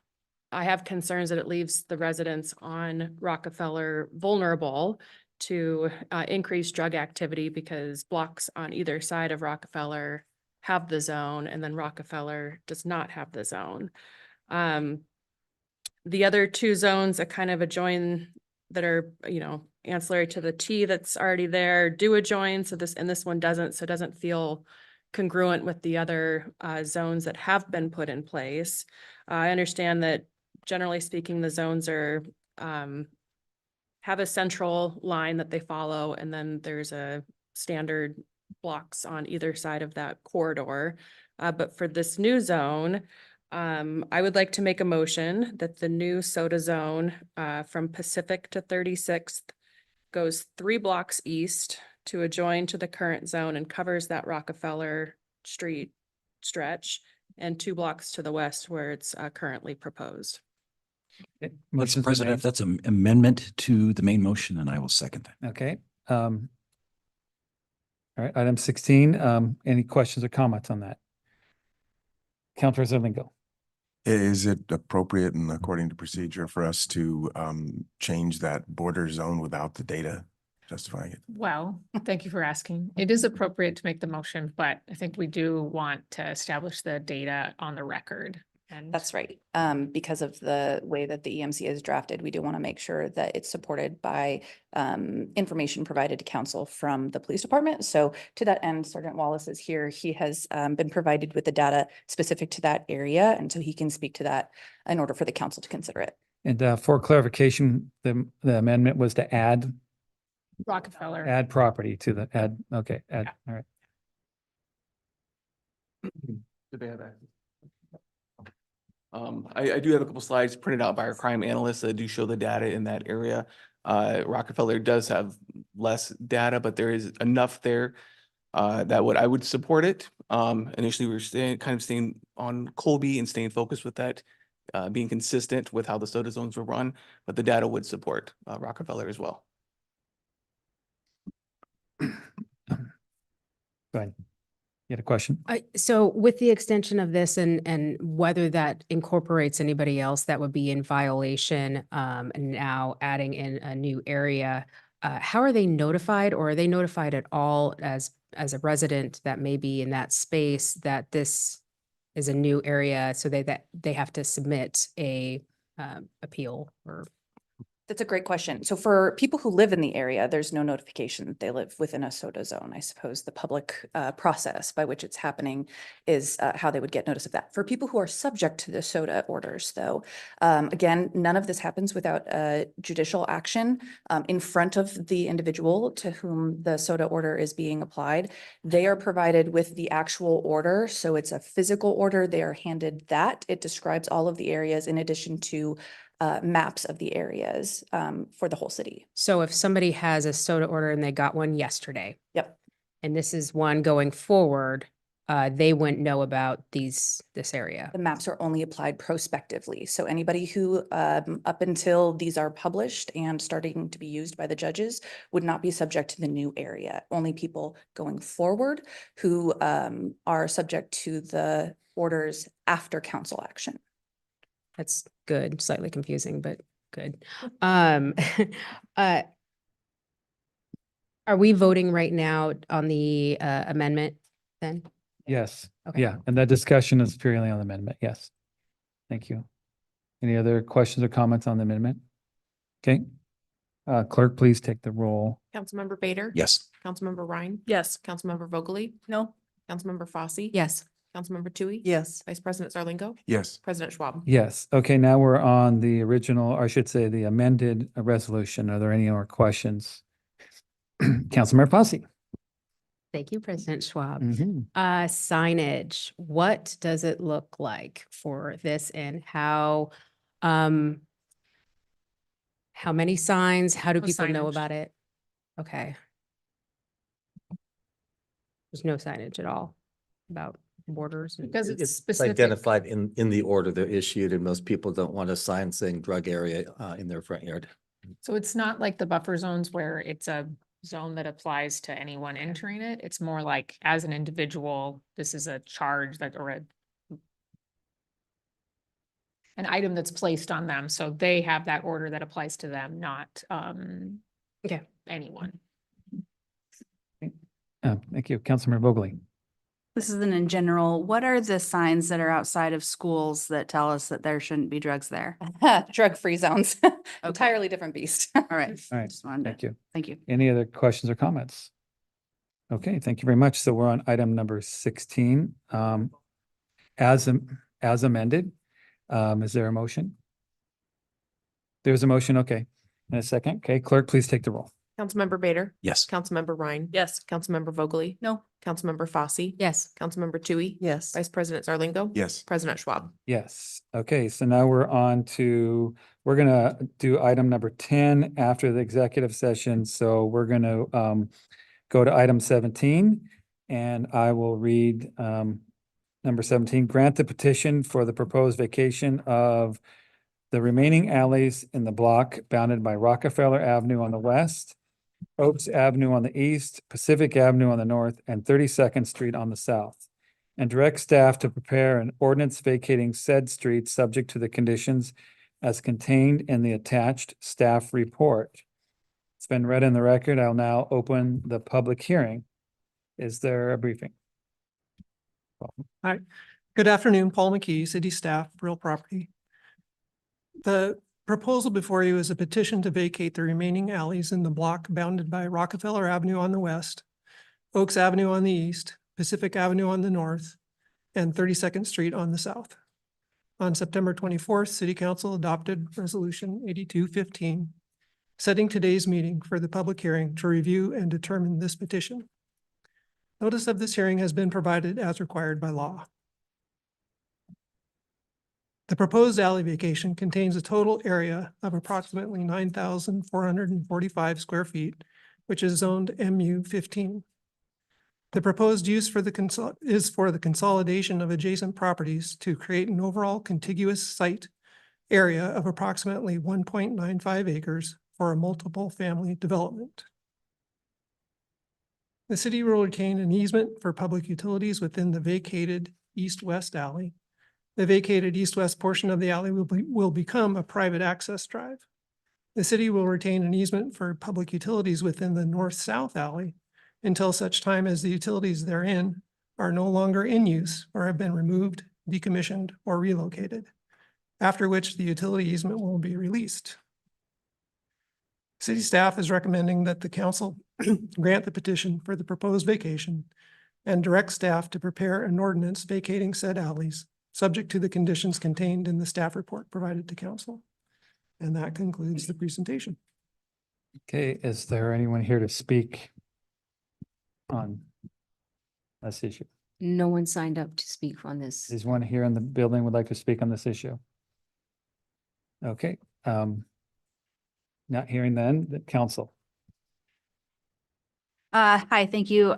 I have concerns that it leaves the residents on Rockefeller vulnerable to increased drug activity, because blocks on either side of Rockefeller have the zone, and then Rockefeller does not have the zone. The other two zones that kind of adjoin, that are, ancillary to the T that's already there, do adjoin. So this one doesn't. So it doesn't feel congruent with the other zones that have been put in place. I understand that generally speaking, the zones are have a central line that they follow, and then there's a standard blocks on either side of that corridor. But for this new zone, I would like to make a motion that the new soda zone from Pacific to 36th goes 3 blocks east to adjoin to the current zone and covers that Rockefeller Street stretch, and 2 blocks to the west where it's currently proposed. Mr. President, if that's an amendment to the main motion, then I will second that. Okay. All right, item 16, any questions or comments on that? Counselor Zerlingo. Is it appropriate and according to procedure for us to change that border zone without the data justifying it? Well, thank you for asking. It is appropriate to make the motion, but I think we do want to establish the data on the record. And That's right. Because of the way that the EMC is drafted, we do want to make sure that it's supported by information provided to council from the police department. So to that end, Sergeant Wallace is here. He has been provided with the data specific to that area, and so he can speak to that in order for the council to consider it. And for clarification, the amendment was to add Rockefeller. property to the okay, all right. Did they have that? I do have a couple slides printed out by our crime analysts that do show the data in that area. Rockefeller does have less data, but there is enough there that I would support it. Initially, we were staying on Colby and staying focused with that, being consistent with how the SOTA zones were run, but the data would support Rockefeller as well. Go ahead. You had a question? So with the extension of this and whether that incorporates anybody else that would be in violation, and now adding in a new area, how are they notified, or are they notified at all as a resident that may be in that space that this is a new area, so that they have to submit a appeal or? That's a great question. So for people who live in the area, there's no notification that they live within a SOTA zone. I suppose the public process by which it's happening is how they would get notice of that. For people who are subject to the SOTA orders, though, again, none of this happens without judicial action in front of the individual to whom the SOTA order is being applied. They are provided with the actual order. So it's a physical order. They are handed that. It describes all of the areas in addition to maps of the areas for the whole city. So if somebody has a SOTA order and they got one yesterday. Yep. And this is one going forward, they wouldn't know about this area. The maps are only applied prospectively. So anybody who, up until these are published and starting to be used by the judges, would not be subject to the new area. Only people going forward who are subject to the orders after council action. That's good, slightly confusing, but good. Are we voting right now on the amendment then? Yes. Okay. Yeah, and that discussion is purely on the amendment. Yes. Thank you. Any other questions or comments on the amendment? Okay. Clerk, please take the roll. Councilmember Bader? Yes. Councilmember Ryan? Yes. Councilmember Vogely? No. Councilmember Fosse? Yes. Councilmember Tui? Yes. Vice President Zarlingo? Yes. President Schwab? Yes. Okay, now we're on the original, or I should say the amended resolution. Are there any more questions? Councilmember Fosse. Thank you, President Schwab. Mhm. Signage, what does it look like for this, and how many signs? How do No people know signage. about it? Okay. There's no signage at all about borders. Because it's It's specific. identified in the order they're issued, and most people don't want a sign saying drug area in their front yard. So it's not like the buffer zones where it's a zone that applies to anyone entering it. It's more like as an individual, this is a charge that, or an item that's placed on them. So they have that order that applies to them, not Okay. anyone. Thank you. Councilmember Vogely. This isn't in general. What are the signs that are outside of schools that tell us that there shouldn't be drugs there? Drug-free zones, entirely different beast. All right. All right, Just wanted to- thank you. Thank you. Any other questions or comments? Okay, thank you very much. So we're on item number 16. As amended, is there a motion? There's a motion, okay. And a second, okay, clerk, please take the roll. Councilmember Bader? Yes. Councilmember Ryan? Yes. Councilmember Vogely? No. Councilmember Fosse? Yes. Councilmember Tui? Yes. Vice President Zarlingo? Yes. President Schwab? Yes, okay, so now we're gonna do item number 10 after the executive session. So we're gonna go to item 17, and I will read number 17, grant the petition for the proposed vacation of the remaining alleys in the block bounded by Rockefeller Avenue on the west Oaks Avenue on the east, Pacific Avenue on the north, and 32nd Street on the south. And direct staff to prepare an ordinance vacating said streets subject to the conditions as contained in the attached staff report. It's been read in the record. I'll now open the public hearing. Is there a briefing? Hi, good afternoon, Paul McKee, city staff, real property. The proposal before you is a petition to vacate the remaining alleys in the block bounded by Rockefeller Avenue on the west, Oaks Avenue on the east, Pacific Avenue on the north, and 32nd Street on the south. On September 24th, City Council adopted Resolution 8215, setting today's meeting for the public hearing to review and determine this petition. Notice of this hearing has been provided as required by law. The proposed alley vacation contains a total area of approximately 9,445 square feet, which is zoned MU 15. The proposed use for is for the consolidation of adjacent properties to create an overall contiguous site area of approximately 1.95 acres for a multiple family development. The city will retain an easement for public utilities within the vacated east-west alley. The vacated east-west portion of the alley will become a private access drive. The city will retain an easement for public utilities within the north-south alley until such time as the utilities therein are no longer in use or have been removed, decommissioned, or relocated, after which the utility easement will be released. City staff is recommending that the council grant the petition for the proposed vacation and direct staff to prepare an ordinance vacating said alleys, subject to the conditions contained in the staff report provided to council. And that concludes the presentation. Okay, is there anyone here to speak on this issue? No one signed up to speak on this. Is one here in the building would like to speak on this issue? Okay, not hearing then, the council. Hi, thank you.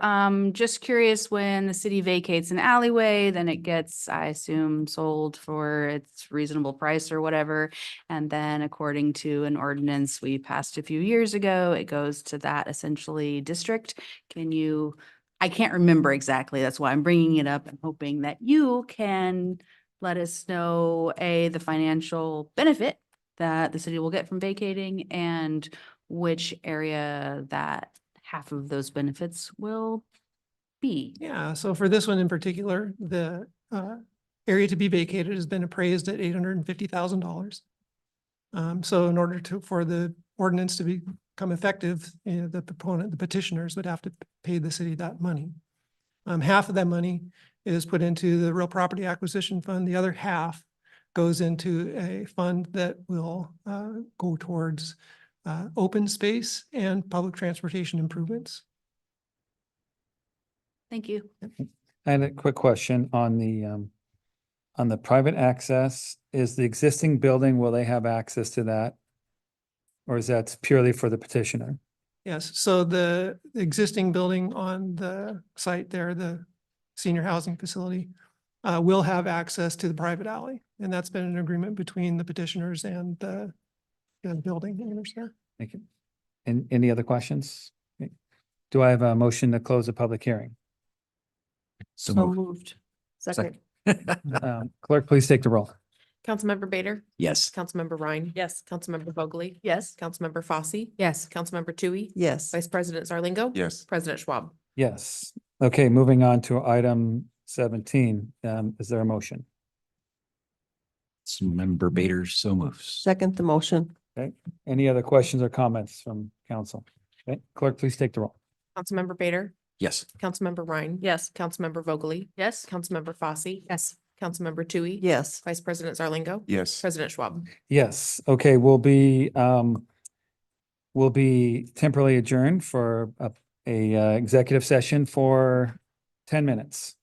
Just curious, when the city vacates an alleyway, then it gets, I assume, sold for its reasonable price or whatever. And then according to an ordinance we passed a few years ago, it goes to that essentially district. I can't remember exactly. That's why I'm bringing it up and hoping that you can let us know, the financial benefit that the city will get from vacating and which area that half of those benefits will be. Yeah, so for this one in particular, the area to be vacated has been appraised at $850,000. So in order for the ordinance to become effective, the petitioners would have to pay the city that money. Half of that money is put into the real property acquisition fund. The other half goes into a fund that will go towards open space and public transportation improvements. Thank you. I had a quick question on the private access. Is the existing building, will they have access to that? Or is that purely for the petitioner? Yes, so the existing building on the site there, the senior housing facility, will have access to the private alley. And that's been an agreement between the petitioners and the building owners there. Thank you. And any other questions? Okay. Do I have a motion to close the public hearing? So moved. Moved. Second. Clerk, please take the roll. Councilmember Bader, Yes. Councilmember Ryan. Yes. Councilmember Vogely, Yes. Councilmember Fosse, Yes. Councilmember Tui, Yes. Vice President Zarlingo. Yes. President Schwab. Yes. Okay, moving on to item 17. Is there a motion? Member Bader, so moves. Second the motion. Okay. Any other questions or comments from council? Okay, clerk, please take the roll. Councilmember Bader, Yes. Councilmember Ryan. Yes. Councilmember Vogely, Yes. Councilmember Fosse, Yes. Councilmember Tui. Yes. Vice President Zarlingo. Yes. President Schwab. Yes, okay, we'll be temporarily adjourned for a executive session for 10 minutes.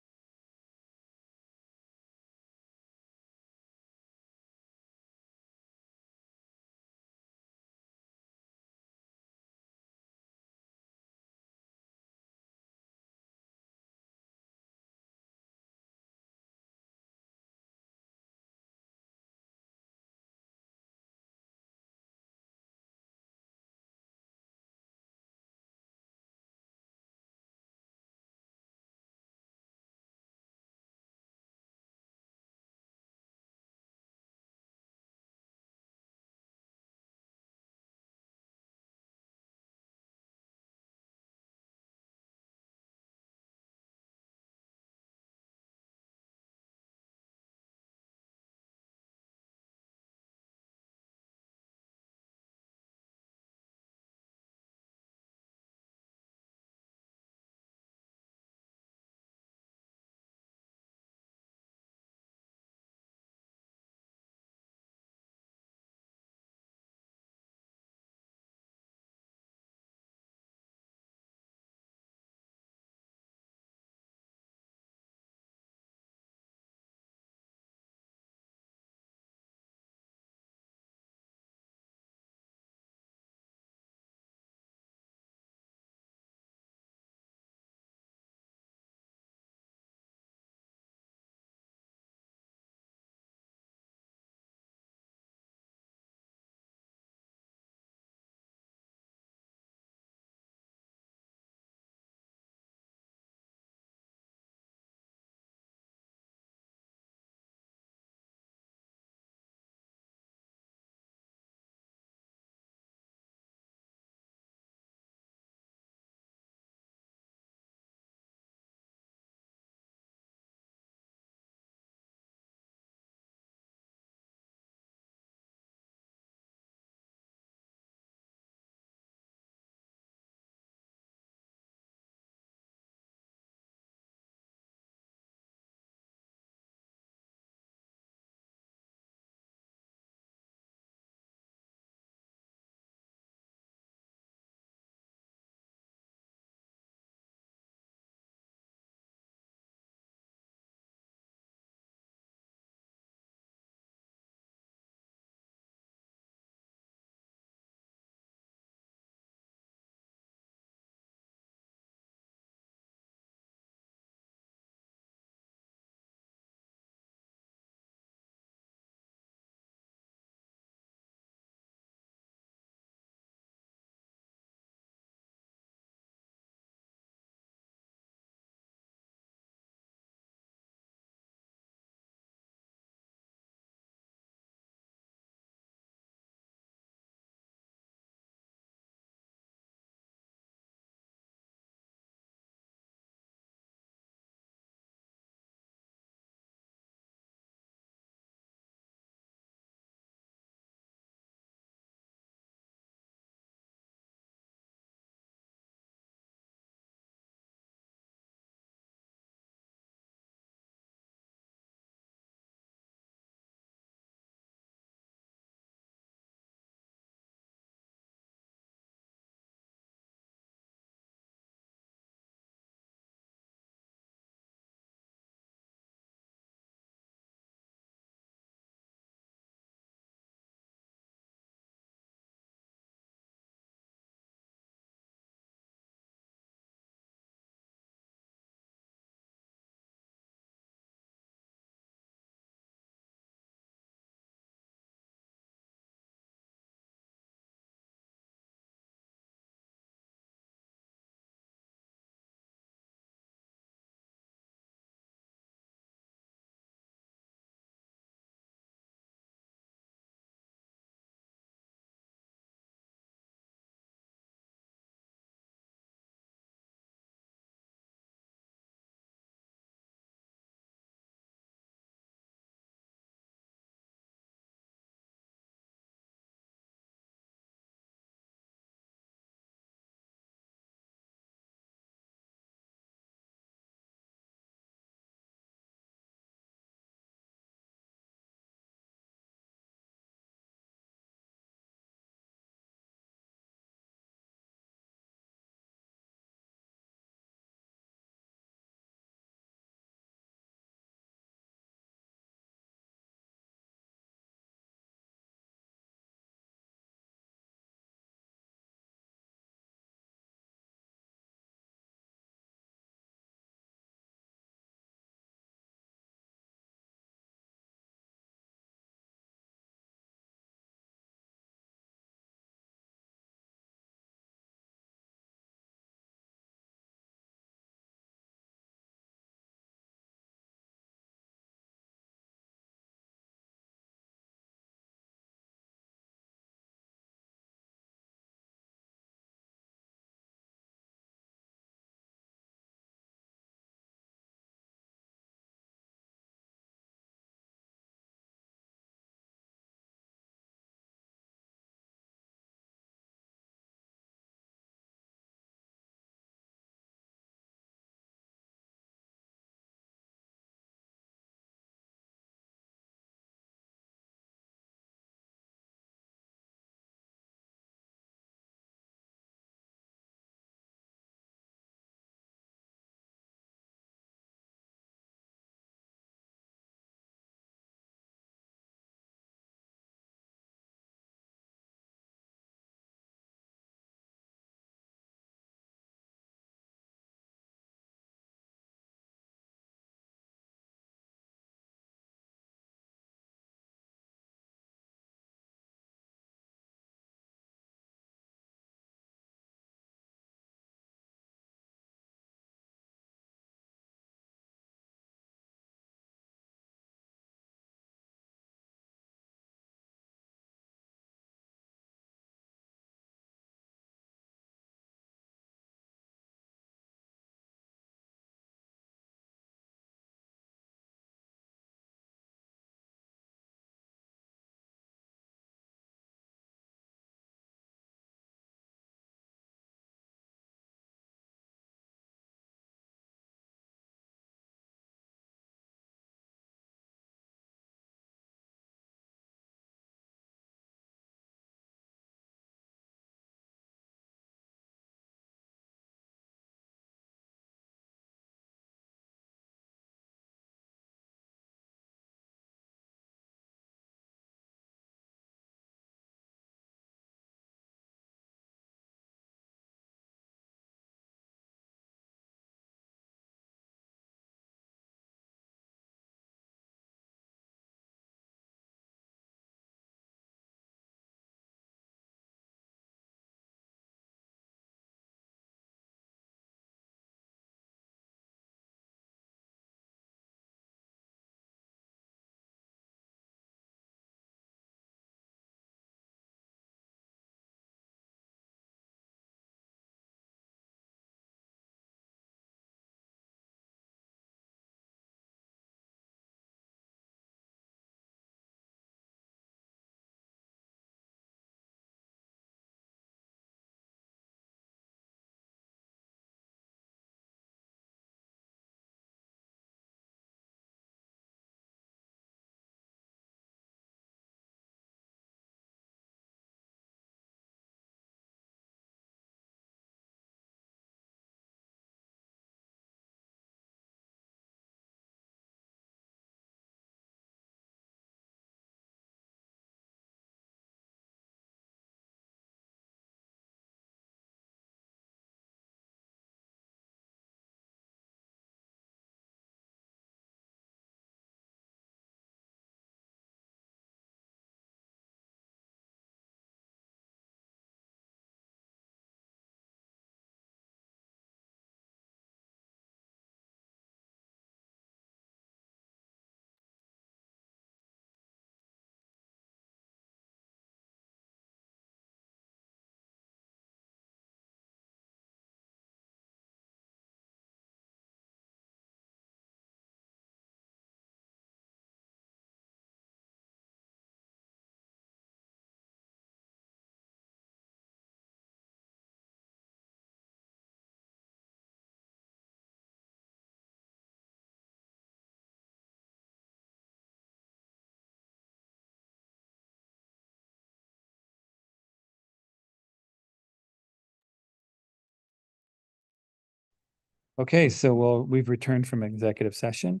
Okay, so we've returned from executive session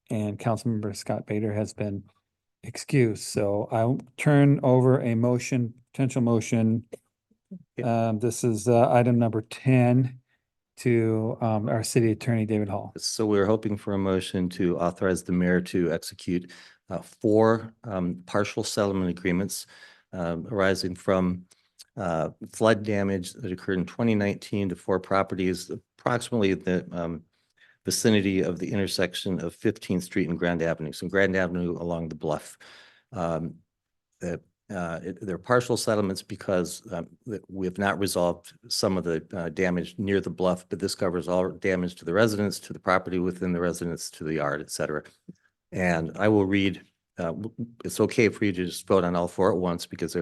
and Councilmember Scott Bader has been excused. So I'll turn over a motion, potential motion. This is item number 10 to our city attorney, David Hall. So we're hoping for a motion to authorize the mayor to execute 4 partial settlement agreements arising from flood damage that occurred in 2019 to 4 properties, approximately the vicinity of the intersection of 15th Street and Grand Avenue. So Grand Avenue along the bluff. They're partial settlements because we have not resolved some of the damage near the bluff, but this covers all damage to the residents, to the property within the residence, to the yard, et cetera. And I will read, it's okay for you to just vote on all 4 at once because they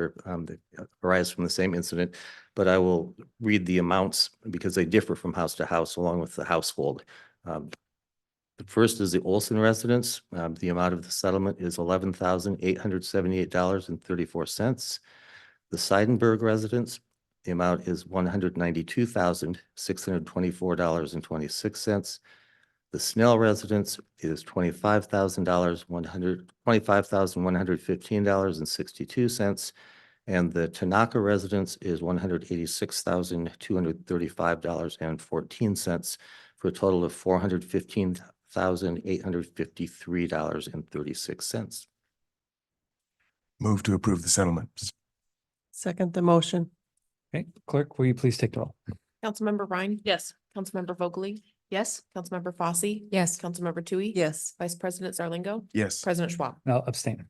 arise from the same incident, but I will read the amounts because they differ from house to house along with the household. The first is the Olson residence. The amount of the settlement is $11,878.34. The Seidenberg residence, the amount is $192,624.26. The Snell residence is $25,115.62. And the Tanaka residence is $186,235.14 for a total of $415,853.36. Move to approve the settlements. Second the motion. Okay, clerk, will you please take the roll? Councilmember Ryan. Yes. Councilmember Vogely, Yes. Councilmember Fosse. Yes. Councilmember Tui. Yes. Vice President Zarlingo. Yes. President Schwab. I'll abstain.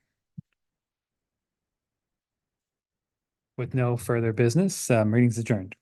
With no further business, meeting's adjourned.